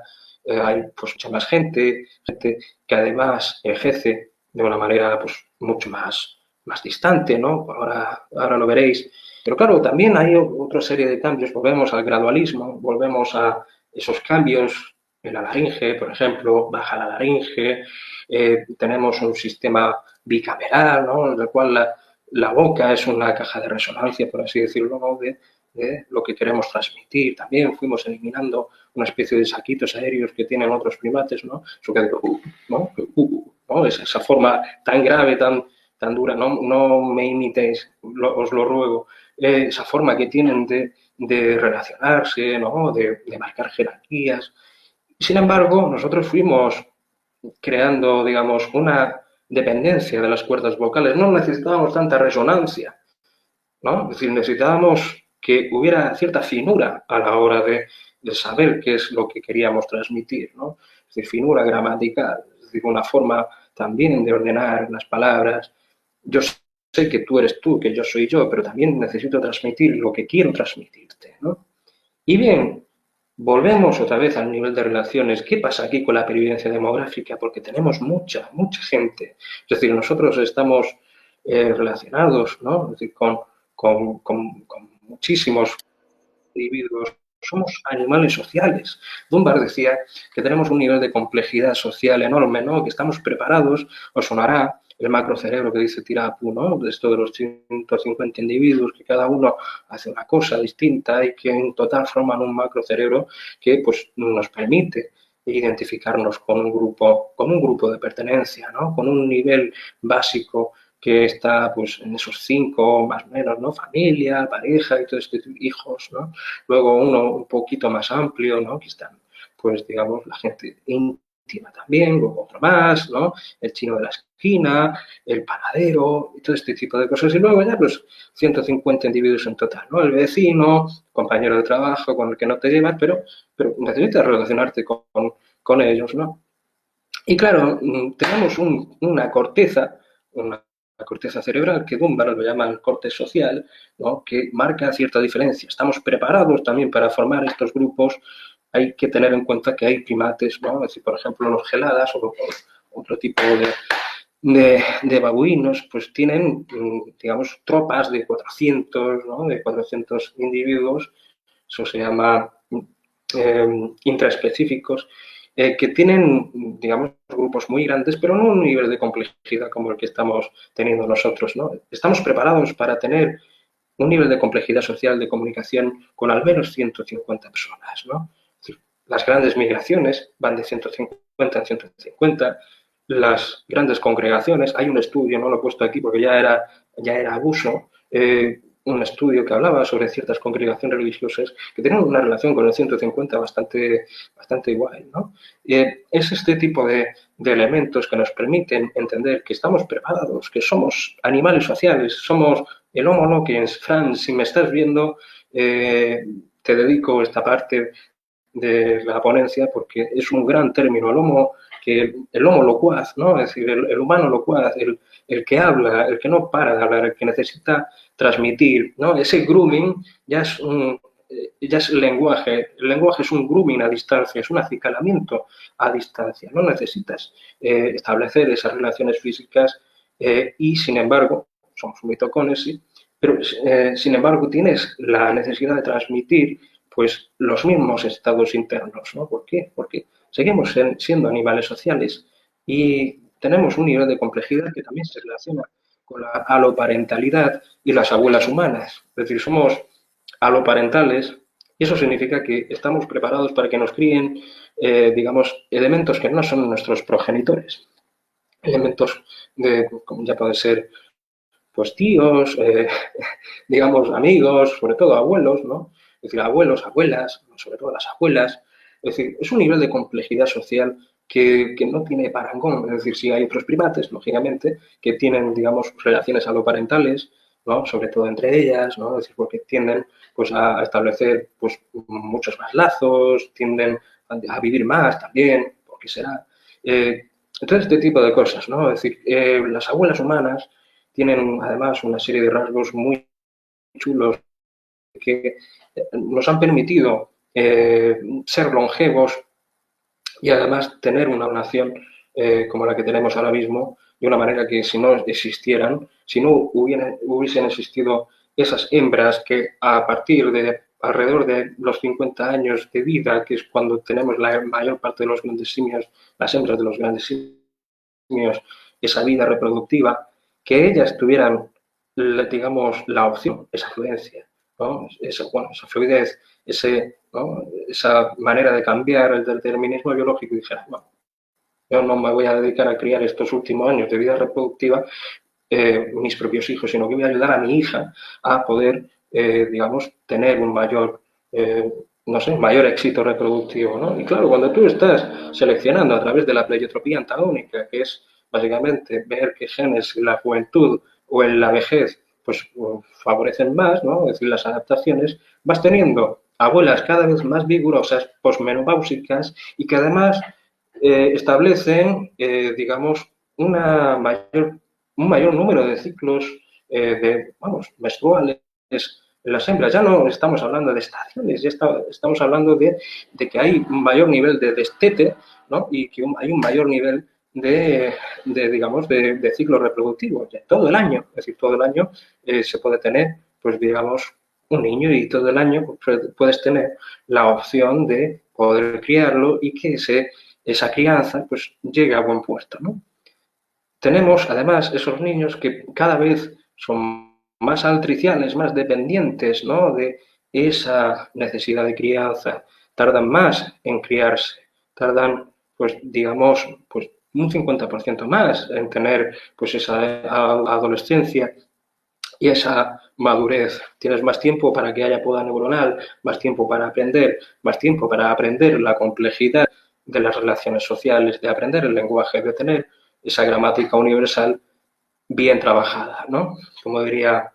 hay pues mucha más gente que además envejece de una manera pues mucho más distante, ¿no? Ahora lo veréis. Pero claro, también hay otra serie de cambios. Volvemos al gradualismo, volvemos a esos cambios en la laringe, por ejemplo, baja la laringe, tenemos un sistema bicameral, ¿no? En el cual la boca es una caja de resonancia, por así decirlo, ¿no? de lo que queremos transmitir. También fuimos eliminando una especie de saquitos aéreos que tienen otros primates, ¿no? Eso que ¿no? Esa forma tan grave, tan dura, no me imitéis, os lo ruego, esa forma que tienen de relacionarse, ¿no? De marcar jerarquías. Sin embargo, nosotros fuimos creando, digamos, una dependencia de las cuerdas vocales. No necesitábamos tanta resonancia, ¿no? Es decir, necesitábamos que hubiera cierta finura a la hora de saber qué es lo que queríamos transmitir, ¿no? Es decir, finura gramatical, es decir, una forma también de ordenar las palabras. Yo sé que tú eres tú, que yo soy yo, pero también necesito transmitir lo que quiero transmitirte, ¿no? Y bien, volvemos otra vez al nivel de relaciones. ¿Qué pasa aquí con la pervivencia demográfica? Porque tenemos mucha gente. Es decir, nosotros estamos relacionados, ¿no? Es decir, con muchísimos individuos. Somos animales sociales. Dunbar decía que tenemos un nivel de complejidad social enorme, ¿no? Que estamos preparados, os sonará el macrocerebro que dice Tirapu, ¿no? De esto de los 150 individuos, que cada uno hace una cosa distinta y que en total forman un macrocerebro que pues, nos permite identificarnos con un grupo de pertenencia, ¿no? Con un nivel básico que está pues en esos 5 más o menos, ¿no? Familia, pareja y todo este hijos, ¿no? Luego uno un poquito más amplio, ¿no? Que están, pues digamos, la gente íntima también, luego otro más, ¿no? El chino de la esquina, el panadero y todo este tipo de cosas. Y luego ya, pues, 150 individuos en total, ¿no? El vecino, compañero de trabajo con el que no te llevas, pero necesitas relacionarte con ellos, ¿no? Y claro, tenemos una corteza cerebral que Dunbar lo llama el corte social, ¿no? Que marca cierta diferencia. Estamos preparados también para formar estos grupos. Hay que tener en cuenta que hay primates, ¿no? Es decir, por ejemplo, los geladas o otro tipo de babuinos, pues tienen, digamos, tropas de 400, ¿no? De 400 individuos. Eso se llama intraespecíficos, que tienen, digamos, grupos muy grandes, pero no un nivel de complejidad como el que estamos teniendo nosotros, ¿no? Estamos preparados para tener un nivel de complejidad social de comunicación con al menos 150 personas, ¿no? Las grandes migraciones van de 150 a 150, las grandes congregaciones, hay un estudio, no lo he puesto aquí porque ya era abuso, un estudio que hablaba sobre ciertas congregaciones religiosas que tienen una relación con el 150 bastante igual, ¿no? Es este tipo de elementos que nos permiten entender que estamos preparados, que somos animales sociales, somos el Homo loquens. Fran, si me estás viendo, te dedico esta parte de la ponencia porque es un gran término, el homo locuaz, ¿no? Es decir, el humano locuaz, el que habla, el que no para de hablar, el que necesita transmitir, ¿no? Ese grooming ya es lenguaje. El lenguaje es un grooming a distancia, es un acicalamiento a distancia. No necesitas establecer esas relaciones físicas y, sin embargo, somos muy tocones, sí, pero, sin embargo, tienes la necesidad de transmitir pues los mismos estados internos, ¿no? ¿Por qué? Porque seguimos siendo animales sociales y tenemos un nivel de complejidad que también se relaciona con la aloparentalidad y las abuelas humanas. Es decir, somos aloparentales y eso significa que estamos preparados para que nos críen, digamos, elementos que no son nuestros progenitores. Elementos como ya pueden ser, pues tíos, digamos, amigos, sobre todo abuelos, ¿no? Es decir, abuelos, abuelas, sobre todo las abuelas. Es decir, es un nivel de complejidad social que no tiene parangón. Es decir, sí hay otros primates, lógicamente, que tienen, digamos, relaciones aloparentales, ¿no? Sobre todo entre ellas, ¿no? Es decir, porque tienden pues, a establecer pues, muchos más lazos, tienden a vivir más también, porque será. Entonces, este tipo de cosas, ¿no? Es decir, las abuelas humanas tienen además una serie de rasgos muy chulos que nos han permitido ser longevos y además tener una nación como la que tenemos ahora mismo, de una manera que si no existieran, si no hubiesen existido esas hembras que a partir de alrededor de los 50 años de vida, que es cuando tenemos la mayor parte de los grandes simios, las hembras de los grandes simios, esa vida reproductiva, que ellas tuvieran, digamos, la opción, esa fluencia, ¿no? Esa fluidez, ¿no? Esa manera de cambiar el determinismo biológico y dijera, no, yo no me voy a dedicar a criar estos últimos años de vida reproductiva mis propios hijos, sino que voy a ayudar a mi hija a poder, digamos, tener un mayor, no sé, mayor éxito reproductivo, ¿no? Y claro, cuando tú estás seleccionando a través de la pleiotropía antagónica, que es básicamente ver qué genes en la juventud o en la vejez pues favorecen más, ¿no? Es decir, las adaptaciones, vas teniendo abuelas cada vez más vigorosas, posmenopáusicas y que además establecen, digamos, un mayor número de ciclos menstruales en las hembras. Ya no estamos hablando de estaciones, ya estamos hablando de que hay un mayor nivel de destete, ¿no? Y que hay un mayor nivel digamos, de ciclo reproductivo, de todo el año. Es decir, todo el año se puede tener, pues digamos, un niño y todo el año puedes tener la opción de poder criarlo y que esa crianza pues llegue a buen puerto, ¿no? Tenemos además esos niños que cada vez son más altriciales, más dependientes, ¿no? De esa necesidad de crianza, tardan más en criarse, tardan, pues digamos, pues un 50% más en tener pues esa adolescencia y esa madurez. Tienes más tiempo para que haya poda neuronal, más tiempo para aprender, más tiempo para aprender la complejidad de las relaciones sociales, de aprender el lenguaje, de tener esa gramática universal bien trabajada, ¿no? Como diría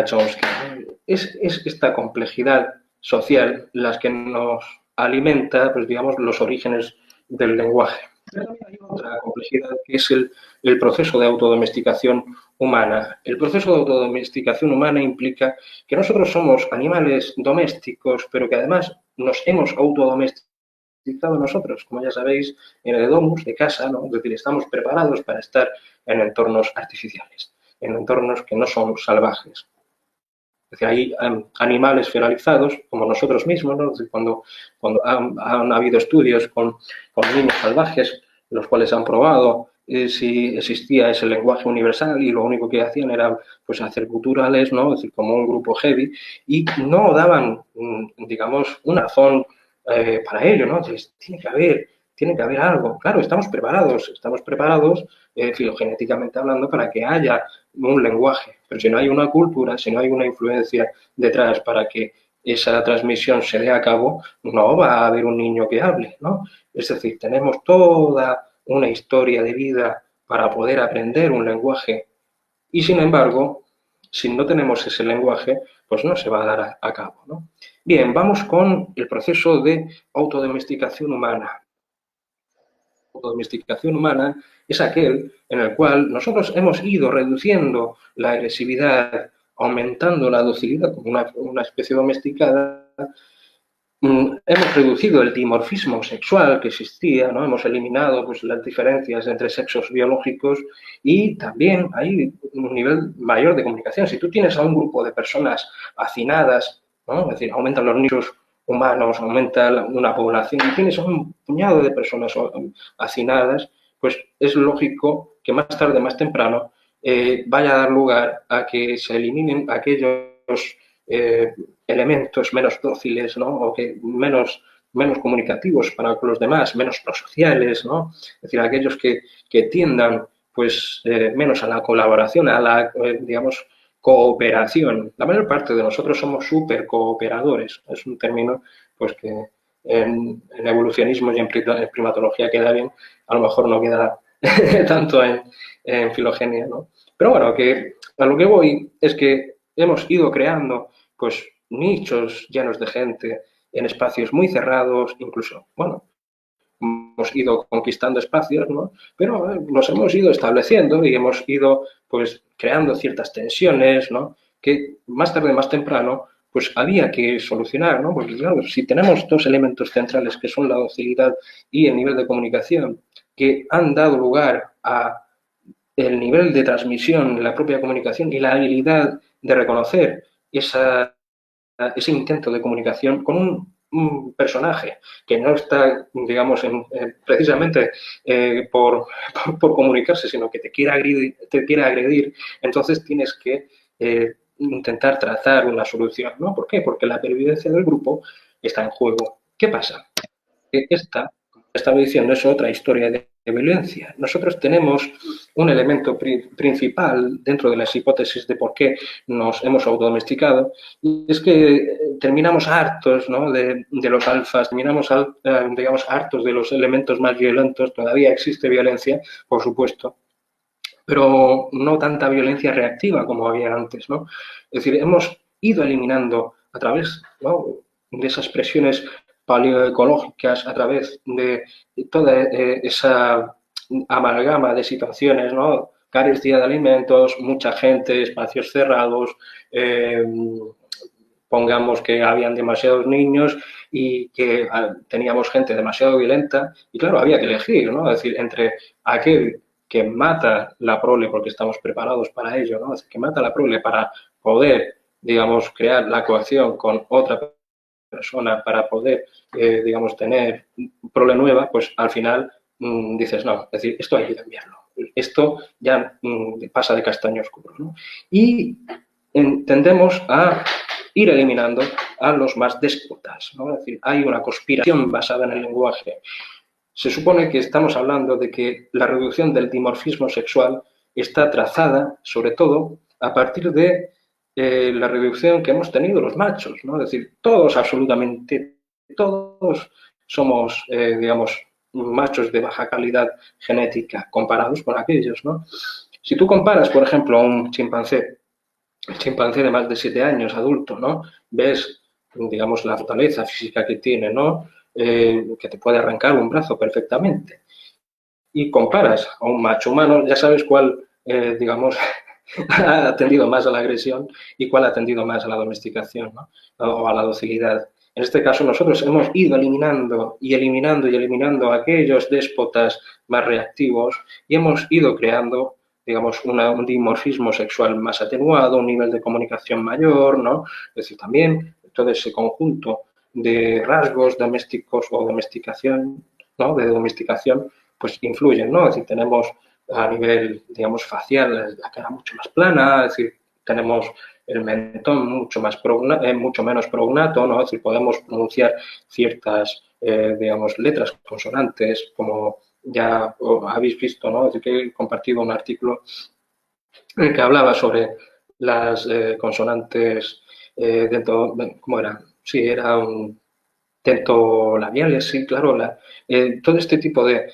Chomsky, ¿no? Es esta complejidad social las que nos alimenta, pues digamos, los orígenes del lenguaje. Pero también hay otra complejidad que es el proceso de autodomesticación humana. El proceso de autodomesticación humana implica que nosotros somos animales domésticos, pero que además nos hemos autodomesticado nosotros, como ya sabéis, en el domus de casa, ¿no? Es decir, estamos preparados para estar en entornos artificiales, en entornos que no son salvajes. Es decir, hay animales feralizados, como nosotros mismos, ¿no? Es decir, cuando han habido estudios con niños salvajes, los cuales han probado si existía ese lenguaje universal y lo único que hacían era pues, hacer guturales, ¿no? Es decir, como un grupo heavy, y no daban, digamos, una razón para ello, ¿no? Entonces, tiene que haber algo. Claro, estamos preparados filogenéticamente hablando para que haya un lenguaje, pero si no hay una cultura, si no hay una influencia detrás para que esa transmisión se dé a cabo, no va a haber un niño que hable, ¿no? Es decir, tenemos toda una historia de vida para poder aprender un lenguaje y, sin embargo, si no tenemos ese lenguaje, pues no se va a dar a cabo, ¿no? Bien, vamos con el proceso de autodomesticación humana. Autodomesticación humana es aquel en el cual nosotros hemos ido reduciendo la agresividad, aumentando la docilidad como una especie domesticada. Hemos reducido el dimorfismo sexual que existía, ¿no? Hemos eliminado pues, las diferencias entre sexos biológicos y también hay un nivel mayor de comunicación. Si tú tienes a un grupo de personas hacinadas, ¿no? Es decir, aumentan los nichos humanos, aumenta una población y tienes un puñado de personas hacinadas, pues es lógico que más tarde, más temprano, vaya a dar lugar a que se eliminen aquellos elementos menos dóciles, ¿no? O que menos comunicativos para los demás, menos prosociales, ¿no? Es decir, aquellos que tiendan pues menos a la colaboración, a la, digamos, cooperación. La mayor parte de nosotros somos súper cooperadores. Es un término pues que en evolucionismo y en primatología queda bien, a lo mejor no queda tanto en filogenia, ¿no? Pero bueno, que a lo que voy es que hemos ido creando pues nichos llenos de gente en espacios muy cerrados, incluso, bueno, hemos ido conquistando espacios, ¿no? Pero nos hemos ido estableciendo y hemos ido pues creando ciertas tensiones, ¿no? Que más tarde, más temprano, pues había que solucionar, ¿no? Porque claro, si tenemos dos elementos centrales que son la docilidad y el nivel de comunicación que han dado lugar a el nivel de transmisión, la propia comunicación y la habilidad de reconocer ese intento de comunicación con un personaje que no está, digamos, precisamente por comunicarse, sino que te quiere agredir, entonces tienes que intentar trazar una solución, ¿no? ¿Por qué? Porque la pervivencia del grupo está en juego. ¿Qué pasa? Que esta, como estaba diciendo, es otra historia de violencia. Nosotros tenemos un elemento principal dentro de las hipótesis de por qué nos hemos autodomesticado, y es que terminamos hartos, ¿no? de los alfas, terminamos digamos, hartos de los elementos más violentos. Todavía existe violencia, por supuesto, pero no tanta violencia reactiva como había antes, ¿no? Es decir, hemos ido eliminando a través, ¿no? de esas presiones paleoecológicas, a través de toda esa amalgama de situaciones, ¿no? Carestía de alimentos, mucha gente, espacios cerrados, pongamos que habían demasiados niños y que teníamos gente demasiado violenta y claro, había que elegir, ¿no? Es decir, entre aquel que mata la prole porque estamos preparados para ello, ¿no? Es decir, que mata la prole para poder, digamos, crear la coacción con otra persona para poder, digamos, tener prole nueva, pues al final dices, no, es decir, esto hay que cambiarlo. Esto ya pasa de castaño oscuro, ¿no? Y tendemos a ir eliminando a los más déspotas, ¿no? Es decir, hay una conspiración basada en el lenguaje. Se supone que estamos hablando de que la reducción del dimorfismo sexual está trazada, sobre todo, a partir de la reducción que hemos tenido los machos, ¿no? Es decir, todos, absolutamente todos, somos, digamos, machos de baja calidad genética comparados con aquellos, ¿no? Si tú comparas, por ejemplo, a un chimpancé, el chimpancé de más de 7 años, adulto, ¿no? Ves, digamos, la fortaleza física que tiene, ¿no? Que te puede arrancar un brazo perfectamente. Y comparas a un macho humano, ya sabes cuál, digamos, ha atendido más a la agresión y cuál ha atendido más a la domesticación, ¿no? O a la docilidad. En este caso, nosotros hemos ido eliminando y eliminando y eliminando a aquellos déspotas más reactivos y hemos ido creando, digamos, un dimorfismo sexual más atenuado, un nivel de comunicación mayor, ¿no? Es decir, también todo ese conjunto de rasgos domésticos o domesticación, ¿no? De domesticación, pues influyen, ¿no? Es decir, tenemos a nivel, digamos, facial la cara mucho más plana, es decir, tenemos el mentón mucho menos prognato, ¿no? Es decir, podemos pronunciar ciertas, digamos, letras consonantes, como ya habéis visto, ¿no? Es decir, que he compartido un artículo en el que hablaba sobre las consonantes dentro, ¿cómo era? Sí, era un labiales, sí, claro, todo este tipo de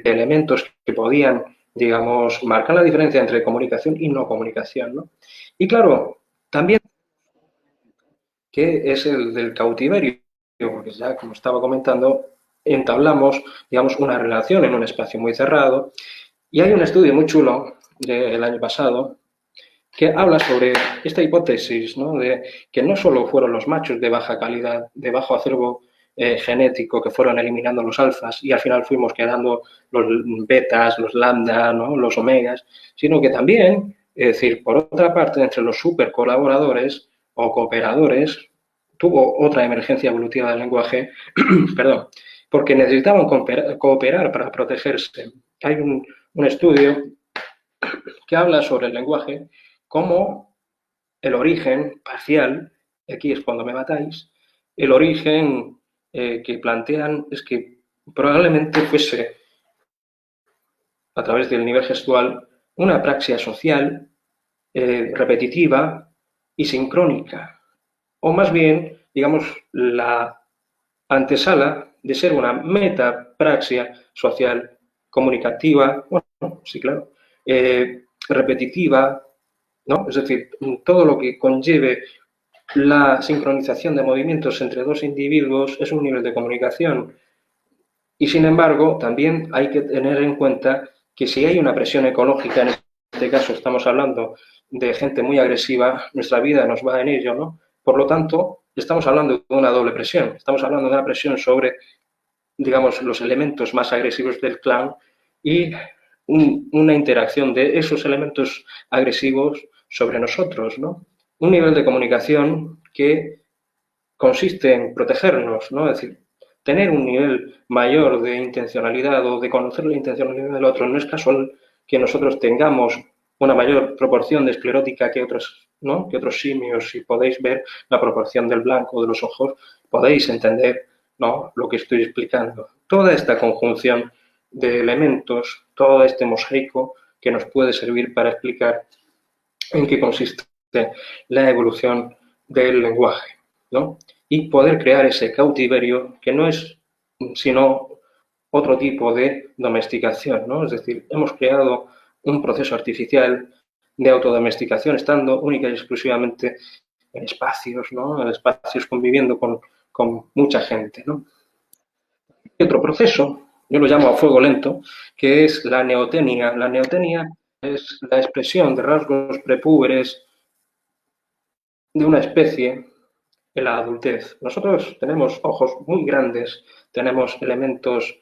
elementos que podían, digamos, marcar la diferencia entre comunicación y no comunicación, ¿no? Y claro, también que es el del cautiverio, porque ya, como estaba comentando, entablamos, digamos, una relación en un espacio muy cerrado, y hay un estudio muy chulo del año pasado que habla sobre esta hipótesis, ¿no? De que no solo fueron los machos de baja calidad, de bajo acervo genético, que fueron eliminando los alfas y al final fuimos quedando los betas, los lambda, ¿no? Los omegas, sino que también, es decir, por otra parte, entre los super colaboradores o cooperadores, tuvo otra emergencia evolutiva del lenguaje, perdón, porque necesitaban cooperar para protegerse. Hay un estudio que habla sobre el lenguaje como el origen parcial, aquí es cuando me matáis, el origen que plantean es que probablemente fuese, a través del nivel gestual, una praxia social repetitiva y sincrónica, o más bien, digamos, la antesala de ser una metapraxia social comunicativa, bueno, sí, claro, repetitiva, ¿no? Es decir, todo lo que conlleve la sincronización de movimientos entre dos individuos es un nivel de comunicación. Y sin embargo, también hay que tener en cuenta que si hay una presión ecológica, en este caso estamos hablando de gente muy agresiva, nuestra vida nos va en ello, ¿no? Por lo tanto, estamos hablando de una doble presión. Estamos hablando de una presión sobre, digamos, los elementos más agresivos del clan y una interacción de esos elementos agresivos sobre nosotros, ¿no? Un nivel de comunicación que consiste en protegernos, ¿no? Es decir, tener un nivel mayor de intencionalidad o de conocer la intencionalidad del otro. No es casual que nosotros tengamos una mayor proporción de esclerótica que otros, ¿no? Que otros simios. Si podéis ver la proporción del blanco de los ojos, podéis entender, ¿no? Lo que estoy explicando. Toda esta conjunción de elementos, todo este mosaico que nos puede servir para explicar en qué consiste la evolución del lenguaje, ¿no? Y poder crear ese cautiverio que no es sino otro tipo de domesticación, ¿no? Es decir, hemos creado un proceso artificial de autodomesticación estando única y exclusivamente en espacios, ¿no? En espacios conviviendo con mucha gente, ¿no? Y otro proceso, yo lo llamo a fuego lento, que es la neotenia. La neotenia es la expresión de rasgos prepúberes de una especie en la adultez. Nosotros tenemos ojos muy grandes, tenemos elementos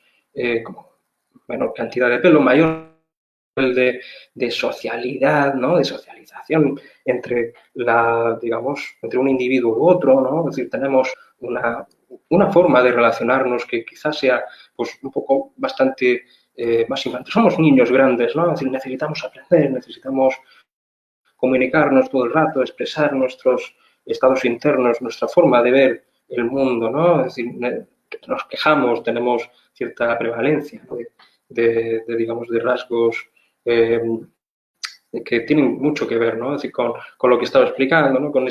como menor cantidad de pelo, mayor de socialidad, ¿no? De socialización entre digamos, entre un individuo u otro, ¿no? Es decir, tenemos una forma de relacionarnos que quizás sea pues un poco bastante más infantil. Somos niños grandes, ¿no? Es decir, necesitamos aprender, necesitamos comunicarnos todo el rato, expresar nuestros estados internos, nuestra forma de ver el mundo, ¿no? Es decir, nos quejamos, tenemos cierta prevalencia, ¿no? digamos, de rasgos que tienen mucho que ver, ¿no? Es decir, con lo que estaba explicando, ¿no? Con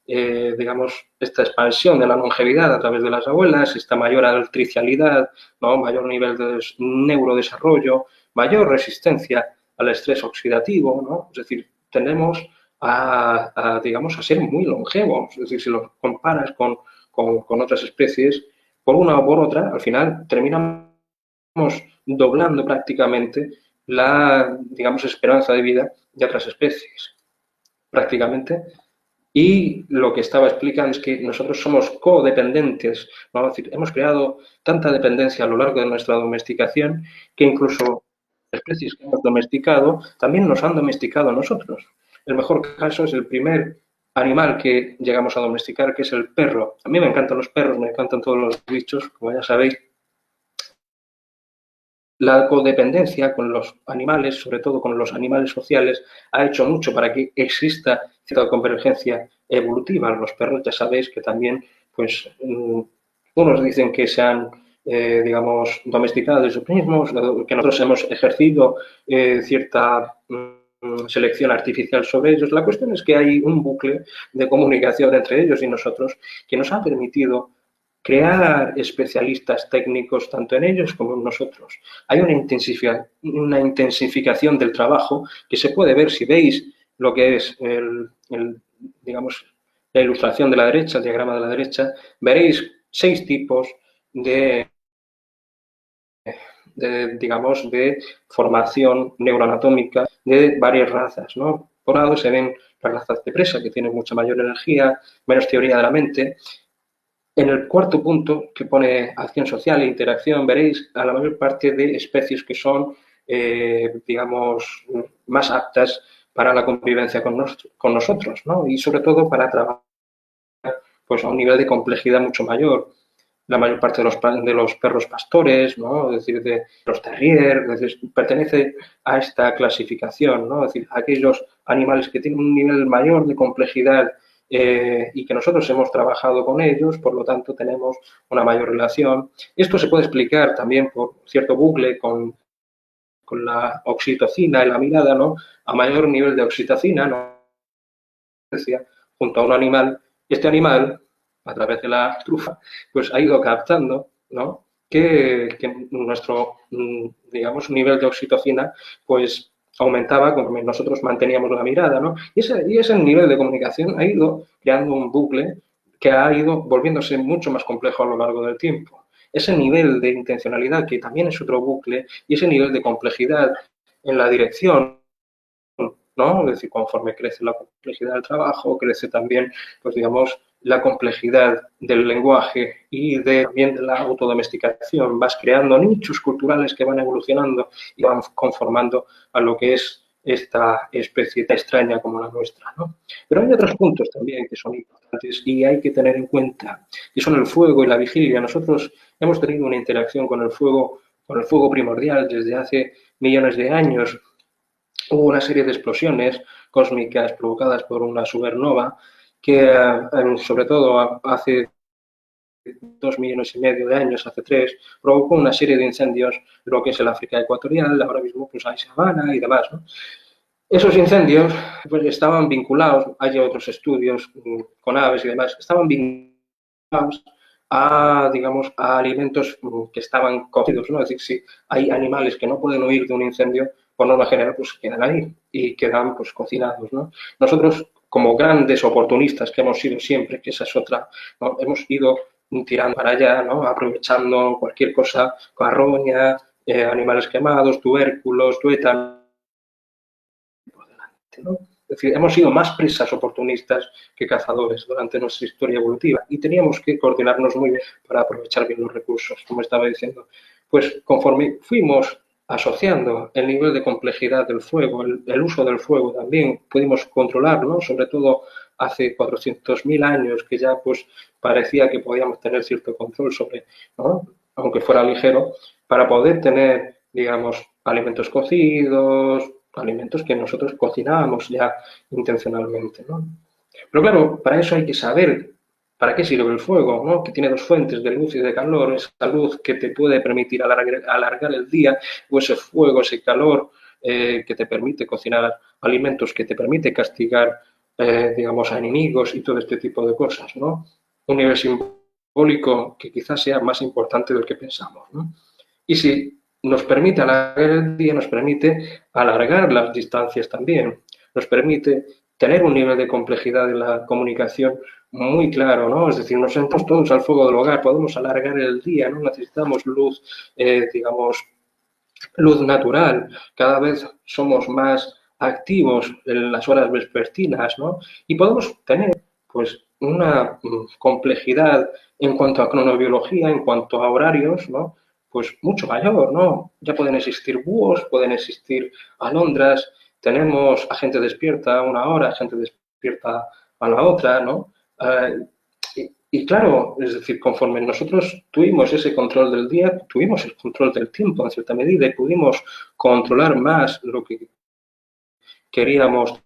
digamos, esta expansión de la longevidad a través de las abuelas, esta mayor altricialidad, ¿no? Mayor nivel de neurodesarrollo, mayor resistencia al estrés oxidativo, ¿no? Es decir, tendemos digamos, a ser muy longevos. Es decir, si lo comparas con otras especies, por una o por otra, al final terminamos doblando prácticamente la, digamos, esperanza de vida de otras especies, prácticamente. Y lo que estaba explicando es que nosotros somos codependientes, ¿no? Es decir, hemos creado tanta dependencia a lo largo de nuestra domesticación que incluso especies que hemos domesticado también nos han domesticado a nosotros. El mejor caso es el primer animal que llegamos a domesticar, que es el perro. A mí me encantan los perros, me encantan todos los bichos, como ya sabéis. La codependencia con los animales, sobre todo con los animales sociales, ha hecho mucho para que exista cierta convergencia evolutiva. Los perros ya sabéis que también, pues, unos dicen que se han, digamos, domesticado de sus mismos, que nosotros hemos ejercido cierta selección artificial sobre ellos. La cuestión es que hay un bucle de comunicación entre ellos y nosotros que nos ha permitido crear especialistas técnicos tanto en ellos como en nosotros. Hay una intensificación del trabajo que se puede ver si veis lo que es digamos, la ilustración de la derecha, el diagrama de la derecha, veréis 6 tipos digamos, de formación neuroanatómica de varias razas, ¿no? Por un lado se ven las razas de presa, que tienen mucha mayor energía, menos teoría de la mente. En el cuarto punto, que pone acción social e interacción, veréis a la mayor parte de especies que son, digamos, más aptas para la convivencia con nosotros, ¿no? Y sobre todo para trabajar, pues, a un nivel de complejidad mucho mayor. La mayor parte de los perros pastores, ¿no? Es decir, de los terriers, es decir, pertenece a esta clasificación, ¿no? Es decir, aquellos animales que tienen un nivel mayor de complejidad y que nosotros hemos trabajado con ellos, por lo tanto tenemos una mayor relación. Esto se puede explicar también por cierto bucle con la oxitocina en la mirada, ¿no? A mayor nivel de oxitocina, ¿no? Junto a un animal, este animal, a través de la trufa, pues ha ido captando, ¿no? Que nuestro, digamos, nivel de oxitocina, pues aumentaba conforme nosotros manteníamos la mirada, ¿no? Y ese nivel de comunicación ha ido creando un bucle que ha ido volviéndose mucho más complejo a lo largo del tiempo. Ese nivel de intencionalidad, que también es otro bucle, y ese nivel de complejidad en la dirección, ¿no? Es decir, conforme crece la complejidad del trabajo, crece también, pues digamos, la complejidad del lenguaje y también de la autodomesticación. Vas creando nichos culturales que van evolucionando y van conformando a lo que es esta especie tan extraña como la nuestra, ¿no? Pero hay otros puntos también que son importantes y hay que tener en cuenta, que son el fuego y la vigilia. Nosotros hemos tenido una interacción con el fuego primordial desde hace millones de años. Hubo una serie de explosiones cósmicas provocadas por una supernova que, sobre todo hace 2,5 millones de años, hace 3, provocó una serie de incendios en lo que es el África ecuatorial, ahora mismo pues hay sabana y demás, ¿no? Esos incendios pues estaban vinculados, hay otros estudios con aves y demás, estaban vinculados a, digamos, a alimentos que estaban cocidos, ¿no? Es decir, si hay animales que no pueden huir de un incendio, por norma general, pues quedan ahí y quedan, pues, cocinados, ¿no? Nosotros, como grandes oportunistas que hemos sido siempre, que esa es otra, ¿no? Hemos ido tirando para allá, ¿no? Aprovechando cualquier cosa, carroña, animales quemados, tubérculos, tuétanos, por delante, ¿no? Es decir, hemos sido más presas oportunistas que cazadores durante nuestra historia evolutiva y teníamos que coordinarnos muy bien para aprovechar bien los recursos, como estaba diciendo. Pues conforme fuimos asociando el nivel de complejidad del fuego, el uso del fuego también pudimos controlarlo, sobre todo hace 400.000 años que ya pues parecía que podíamos tener cierto control sobre, ¿no? Aunque fuera ligero, para poder tener, digamos, alimentos cocidos, alimentos que nosotros cocinábamos ya intencionalmente, ¿no? Pero claro, para eso hay que saber para qué sirve el fuego, ¿no? Que tiene dos fuentes, de luz y de calor, esa luz que te puede permitir alargar el día, o ese fuego, ese calor que te permite cocinar alimentos, que te permite castigar, digamos, a enemigos y todo este tipo de cosas, ¿no? Un nivel simbólico que quizás sea más importante del que pensamos, ¿no? Y si nos permite alargar el día, nos permite alargar las distancias también, nos permite tener un nivel de complejidad de la comunicación muy claro, ¿no? Es decir, nos sentamos todos al fuego del hogar, podemos alargar el día, no necesitamos luz, digamos, luz natural, cada vez somos más activos en las horas vespertinas, ¿no? Y podemos tener, pues, una complejidad en cuanto a cronobiología, en cuanto a horarios, ¿no? Pues mucho mayor, ¿no? Ya pueden existir búhos, pueden existir alondras, tenemos a gente despierta a una hora, gente despierta a la otra, ¿no? Y claro, es decir, conforme nosotros tuvimos ese control del día, tuvimos el control del tiempo en cierta medida y pudimos controlar más lo que queríamos,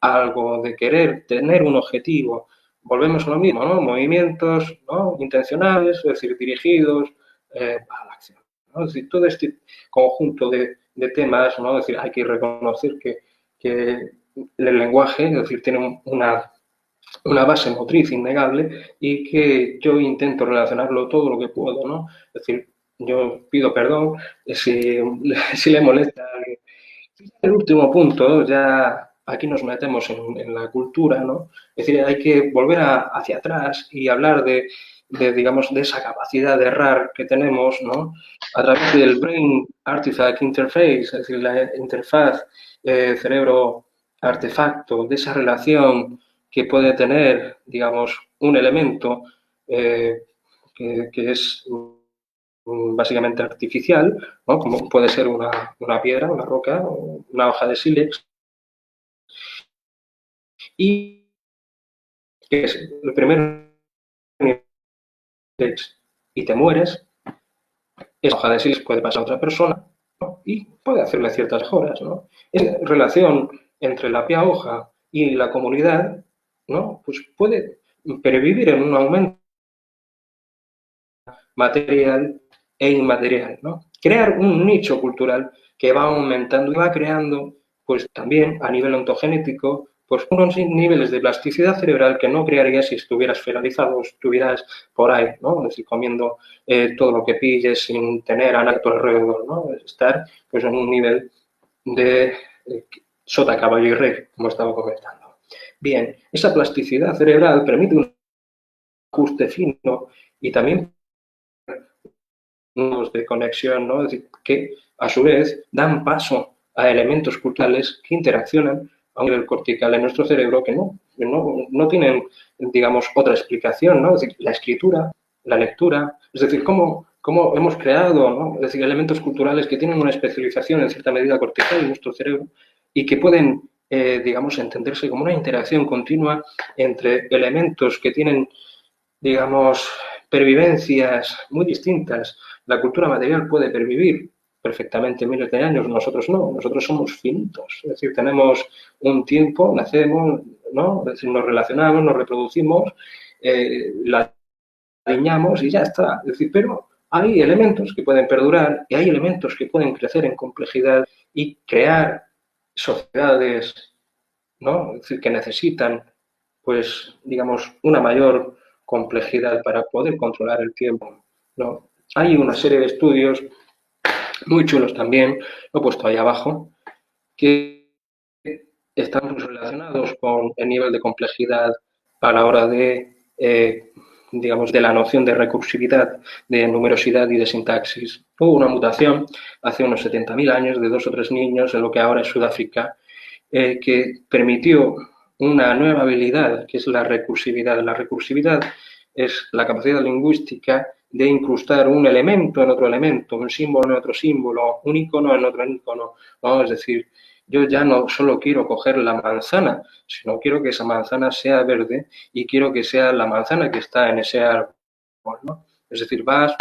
algo de querer tener un objetivo. Volvemos a lo mismo, ¿no? Movimientos, ¿no? Intencionales, es decir, dirigidos a la acción, ¿no? Es decir, todo este conjunto de temas, ¿no? Es decir, hay que reconocer que el lenguaje, es decir, tiene una base motriz innegable y que yo intento relacionarlo todo lo que puedo, ¿no? Es decir, yo pido perdón si le molesta. El último punto, ya aquí nos metemos en la cultura, ¿no? Es decir, hay que volver hacia atrás y hablar digamos, de esa capacidad de errar que tenemos, ¿no? A través del Brain Artifact Interface, es decir, la interfaz cerebro-artefacto, de esa relación que puede tener, digamos, un elemento que es básicamente artificial, ¿no? Como puede ser una piedra, una roca, una hoja de sílex, y que es el primer y te mueres, esa hoja de sílex puede pasar a otra persona, ¿no? Y puede hacerle ciertas mejoras, ¿no? Esa relación entre la pia hoja y la comunidad, ¿no? Pues puede pervivir en un aumento material e inmaterial, ¿no? Crear un nicho cultural que va aumentando y va creando, pues también a nivel ontogenético, pues unos niveles de plasticidad cerebral que no crearías si estuvieras feralizado, estuvieras por ahí, ¿no? Es decir, comiendo todo lo que pilles sin tener a nadie a tu alrededor, ¿no? Estar, pues, en un nivel de sota, caballo y rey, como estaba comentando. Bien, esa plasticidad cerebral permite un ajuste fino y también de conexión, ¿no? Es decir, que a su vez dan paso a elementos culturales que interaccionan a un nivel cortical en nuestro cerebro que no tienen, digamos, otra explicación, ¿no? Es decir, la escritura, la lectura, es decir, cómo hemos creado, ¿no? Es decir, elementos culturales que tienen una especialización en cierta medida cortical en nuestro cerebro y que pueden, digamos, entenderse como una interacción continua entre elementos que tienen, digamos, pervivencias muy distintas. La cultura material puede pervivir perfectamente miles de años, nosotros no, nosotros somos finitos, es decir, tenemos un tiempo, nacemos, ¿no? Es decir, nos relacionamos, nos reproducimos, la aliñamos y ya está. Es decir, pero hay elementos que pueden perdurar y hay elementos que pueden crecer en complejidad y crear sociedades, ¿no? Es decir, que necesitan, pues, digamos, una mayor complejidad para poder controlar el tiempo, ¿no? Hay una serie de estudios muy chulos también, lo he puesto ahí abajo, que están pues relacionados con el nivel de complejidad a la hora digamos, de la noción de recursividad, de numerosidad y de sintaxis. Hubo una mutación hace unos 70.000 años de 2 o 3 niños en lo que ahora es Sudáfrica, que permitió una nueva habilidad, que es la recursividad. La recursividad es la capacidad lingüística de incrustar un elemento en otro elemento, un símbolo en otro símbolo, un icono en otro icono, ¿no? Es decir, yo ya no solo quiero coger la manzana, sino quiero que esa manzana sea verde y quiero que sea la manzana que está en ese árbol, ¿no? Es decir, vas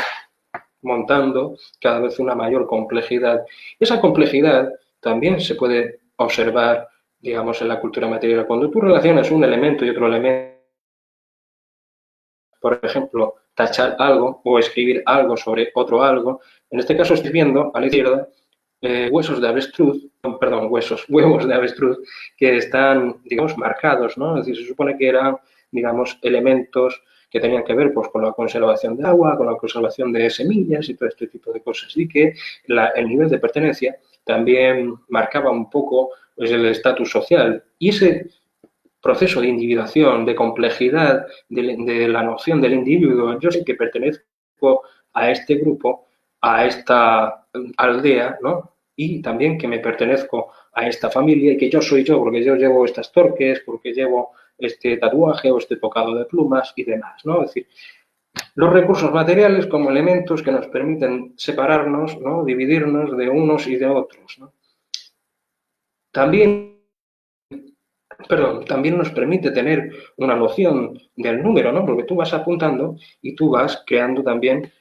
montando cada vez una mayor complejidad. Esa complejidad también se puede observar, digamos, en la cultura material. Cuando tú relacionas un elemento y otro elemento, por ejemplo, tachar algo o escribir algo sobre otro algo, en este caso estoy viendo a la izquierda huesos de avestruz, perdón, huevos de avestruz que están, digamos, marcados, ¿no? Es decir, se supone que eran, digamos, elementos que tenían que ver pues, con la conservación de agua, con la conservación de semillas y todo este tipo de cosas. Y que el nivel de pertenencia también marcaba un poco pues, el estatus social. Y ese proceso de individuación, de complejidad de la noción del individuo, yo sé que pertenezco a este grupo, a esta aldea, ¿no? Y también que me pertenezco a esta familia y que yo soy yo, porque yo llevo estas torques, porque llevo este tatuaje o este tocado de plumas y demás, ¿no? Es decir, los recursos materiales como elementos que nos permiten separarnos, ¿no? Dividirnos de unos y de otros, ¿no? También nos permite tener una noción del número, ¿no? Porque tú vas apuntando y tú vas creando también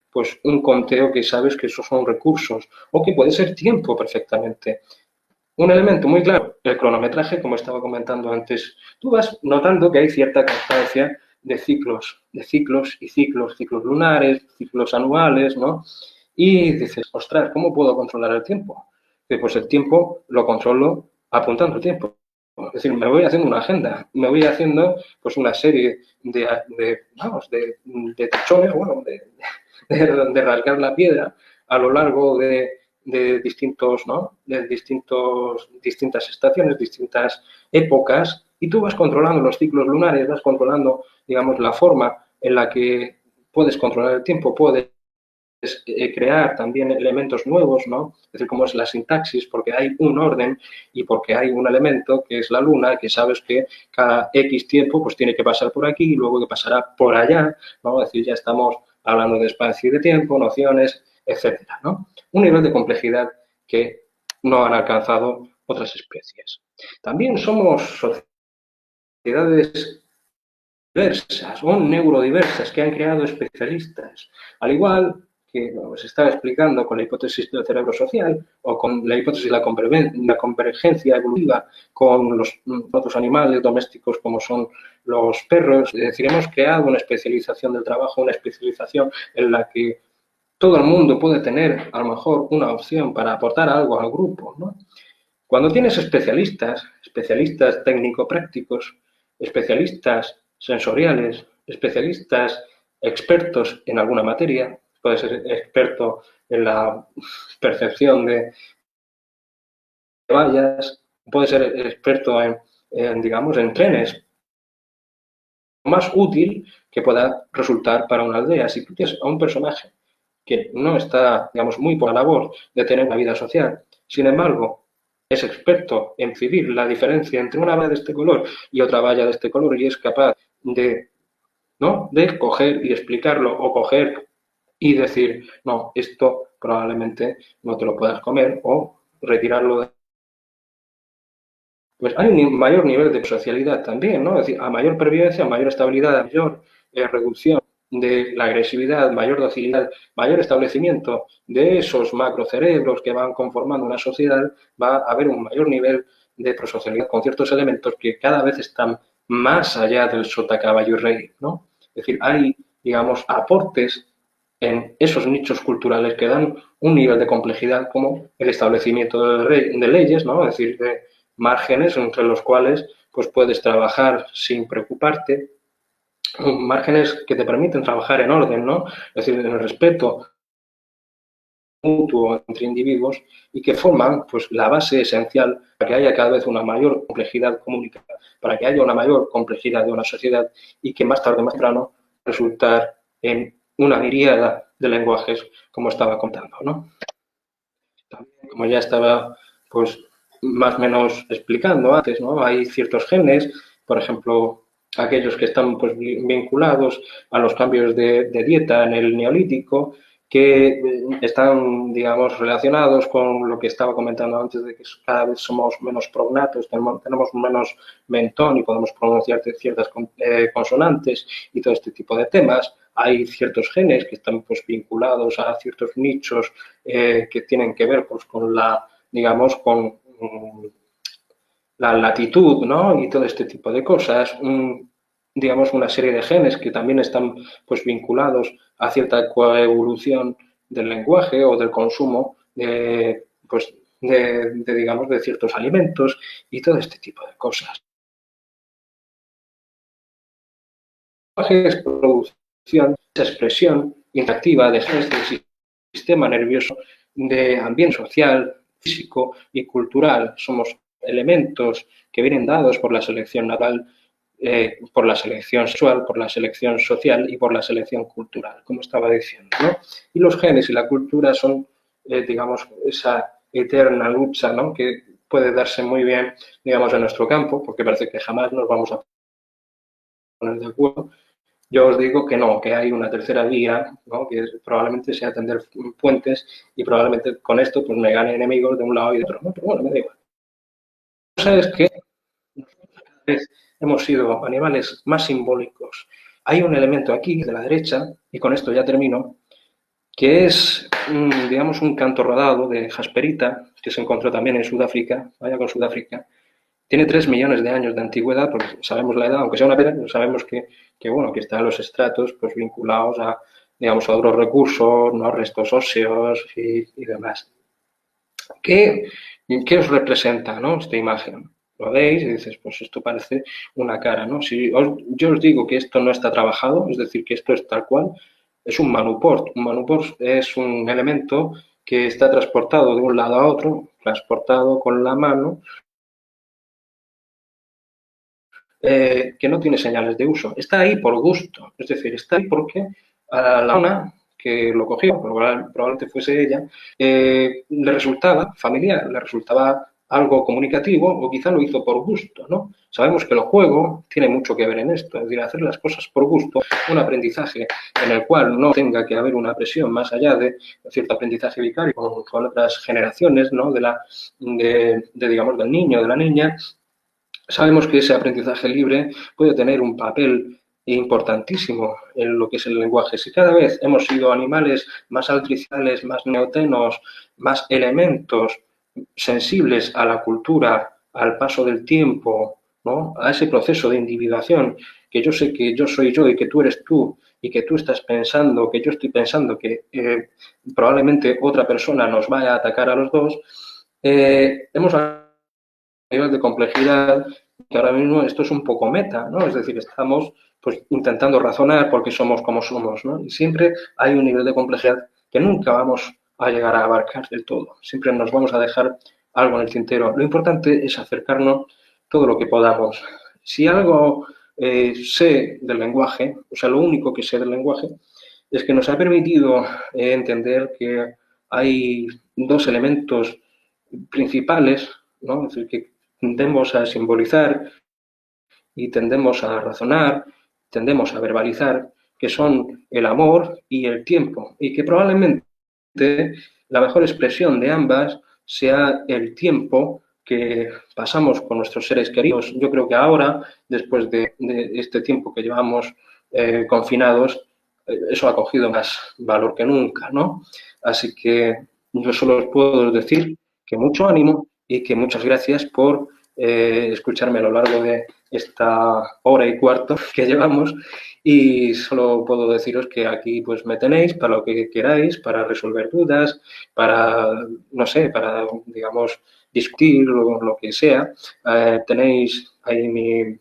pues un conteo que sabes que esos son recursos o que puede ser tiempo perfectamente. Un elemento muy claro, el cronometraje, como estaba comentando antes. Tú vas notando que hay cierta constancia de ciclos y ciclos, ciclos lunares, ciclos anuales, ¿no? Y dices, ostras, ¿cómo puedo controlar el tiempo? Pues el tiempo lo controlo apuntando el tiempo. Es decir, me voy haciendo una agenda, me voy haciendo pues una serie de tachones, bueno, de rasgar la piedra a lo largo de distintos, ¿no? Distintas estaciones, distintas épocas, y tú vas controlando los ciclos lunares, vas controlando, digamos, la forma en la que puedes controlar el tiempo, puedes crear también elementos nuevos, ¿no? Es decir, como es la sintaxis, porque hay un orden y porque hay un elemento que es la luna, que sabes que cada X tiempo pues tiene que pasar por aquí y luego que pasará por allá, ¿no? Es decir, ya estamos hablando de espacio y de tiempo, nociones, etcétera, ¿no? Un nivel de complejidad que no han alcanzado otras especies. También somos sociedades diversas o neurodiversas que han creado especialistas, al igual que se estaba explicando con la hipótesis del cerebro social o con la hipótesis de la convergencia evolutiva con los otros animales domésticos como son los perros. Es decir, hemos creado una especialización del trabajo, una especialización en la que todo el mundo puede tener a lo mejor una opción para aportar algo al grupo, ¿no? Cuando tienes especialistas técnico-prácticos, especialistas sensoriales, especialistas expertos en alguna materia, puede ser experto en la percepción de vallas, puede ser experto digamos, en trenes, más útil que pueda resultar para una aldea. Si tú tienes a un personaje que no está, digamos, muy por la labor de tener una vida social, sin embargo, es experto en percibir la diferencia entre una valla de este color y otra valla de este color y es capaz de, ¿no? de coger y explicarlo o coger y decir, no, esto probablemente no te lo puedas comer o retirarlo de... Pues hay un mayor nivel de socialidad también, ¿no? Es decir, a mayor pervivencia, a mayor estabilidad, a mayor reducción de la agresividad, mayor docilidad, mayor establecimiento de esos macrocerebros que van conformando una sociedad, va a haber un mayor nivel de prosocialidad con ciertos elementos que cada vez están más allá del sota, caballo y rey, ¿no? Es decir, hay, digamos, aportes en esos nichos culturales que dan un nivel de complejidad como el establecimiento de leyes, ¿no? Es decir, de márgenes entre los cuales pues puedes trabajar sin preocuparte, márgenes que te permiten trabajar en orden, ¿no? Es decir, en el respeto mutuo entre individuos y que forman pues la base esencial para que haya cada vez una mayor complejidad comunicativa, para que haya una mayor complejidad de una sociedad y que más tarde o más temprano resultar en una miríada de lenguajes, como estaba contando, ¿no? También, como ya estaba pues más o menos explicando antes, ¿no? Hay ciertos genes, por ejemplo, aquellos que están pues, vinculados a los cambios de dieta en el neolítico, que están, digamos, relacionados con lo que estaba comentando antes de que cada vez somos menos prognatos, tenemos menos mentón y podemos pronunciar ciertas consonantes y todo este tipo de temas. hay ciertos genes que están pues vinculados a ciertos nichos que tienen que ver pues con la, digamos, con la latitud, ¿no? Y todo este tipo de cosas. Digamos, una serie de genes que también están pues vinculados a cierta coevolución del lenguaje o del consumo pues, digamos, de ciertos alimentos y todo este tipo de cosas. El lenguaje es producción, es expresión interactiva de genes del sistema nervioso, de ambiente social, físico y cultural. Somos elementos que vienen dados por la selección natural, por la selección sexual, por la selección social y por la selección cultural, como estaba diciendo, ¿no? Y los genes y la cultura son, digamos, esa eterna lucha, ¿no? Que puede darse muy bien, digamos, en nuestro campo, porque parece que jamás nos vamos a poner de acuerdo. Yo os digo que no, que hay una tercera vía, ¿no? Que probablemente sea tender puentes y probablemente con esto pues me gane enemigos de un lado y de otro, ¿no? Pero bueno, me da igual. La cosa es que cada vez hemos sido animales más simbólicos. Hay un elemento aquí de la derecha, y con esto ya termino, que es, digamos, un canto rodado de jasperita, que se encontró también en Sudáfrica, vaya con Sudáfrica. Tiene 3 millones de años de antigüedad, porque sabemos la edad, aunque sea una pera, sabemos bueno, que están los estratos pues, vinculados a, digamos, a otros recursos, ¿no? Restos óseos y demás. ¿Qué os representa, ¿no? Esta imagen? Lo veis y dices, pues esto parece una cara, ¿no? Si yo os digo que esto no está trabajado, es decir, que esto es tal cual, es un manuport. Un manuport es un elemento que está transportado de un lado a otro, transportado con la mano, que no tiene señales de uso. Está ahí por gusto, es decir, está ahí porque a la una que lo cogió, probablemente fuese ella, le resultaba familiar, le resultaba algo comunicativo o quizá lo hizo por gusto, ¿no? Sabemos que el juego tiene mucho que ver en esto, es decir, hacer las cosas por gusto, un aprendizaje en el cual no tenga que haber una presión más allá de cierto aprendizaje vicario con otras generaciones, ¿no? Digamos, del niño, de la niña. Sabemos que ese aprendizaje libre puede tener un papel importantísimo en lo que es el lenguaje. Si cada vez hemos sido animales más artificiales, más neotenos, más elementos sensibles a la cultura, al paso del tiempo, ¿no? A ese proceso de individuación, que yo sé que yo soy yo y que tú eres tú, y que tú estás pensando, que yo estoy pensando que probablemente otra persona nos vaya a atacar a los dos, hemos nivel de complejidad, que ahora mismo esto es un poco meta, ¿no? Es decir, estamos pues intentando razonar porque somos como somos, ¿no? Y siempre hay un nivel de complejidad que nunca vamos a llegar a abarcar del todo. Siempre nos vamos a dejar algo en el tintero. Lo importante es acercarnos todo lo que podamos. Si algo sé del lenguaje, o sea, lo único que sé del lenguaje, es que nos ha permitido entender que hay dos elementos principales, ¿no? Es decir, que tendemos a simbolizar y tendemos a razonar, tendemos a verbalizar, que son el amor y el tiempo, y que probablemente la mejor expresión de ambas sea el tiempo que pasamos con nuestros seres queridos. Yo creo que ahora, después de este tiempo que llevamos confinados, eso ha cogido más valor que nunca, ¿no? Así que yo solo os puedo decir que mucho ánimo y que muchas gracias por escucharme a lo largo de esta hora y cuarto que llevamos y solo puedo deciros que aquí pues me tenéis para lo que queráis, para resolver dudas, para, no sé, para, digamos, discutir o lo que sea. Tenéis ahí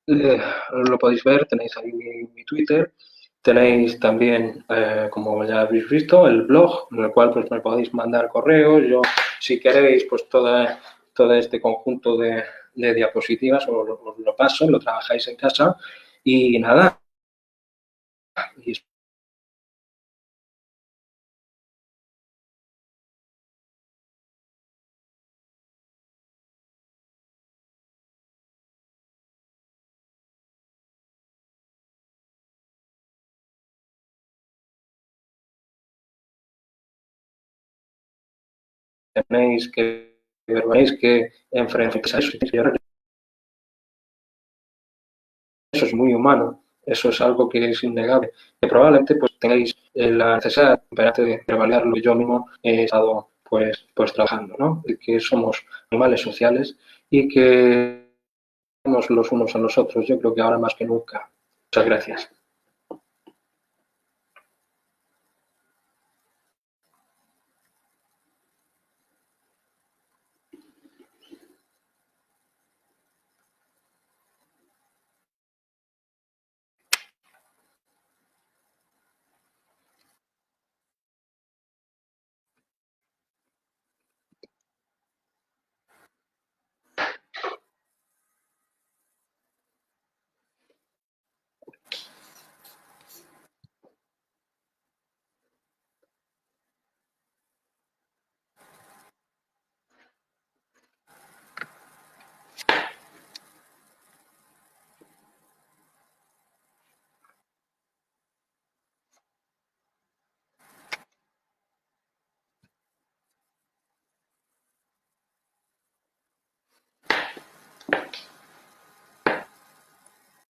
lo podéis ver, tenéis ahí mi Twitter, tenéis también, como ya habéis visto, el blog, en el cual pues me podéis mandar correos. Yo, si queréis, pues todo este conjunto de diapositivas os lo paso, lo trabajáis en casa y nada. Y tenéis que veréis que enfrentáis a eso. Eso es muy humano. Eso es algo que es innegable. Que probablemente pues tengáis la necesidad de validar lo que yo mismo he estado pues trabajando, ¿no? De que somos animales sociales y que somos los unos a los otros. Yo creo que ahora más que nunca. Muchas gracias.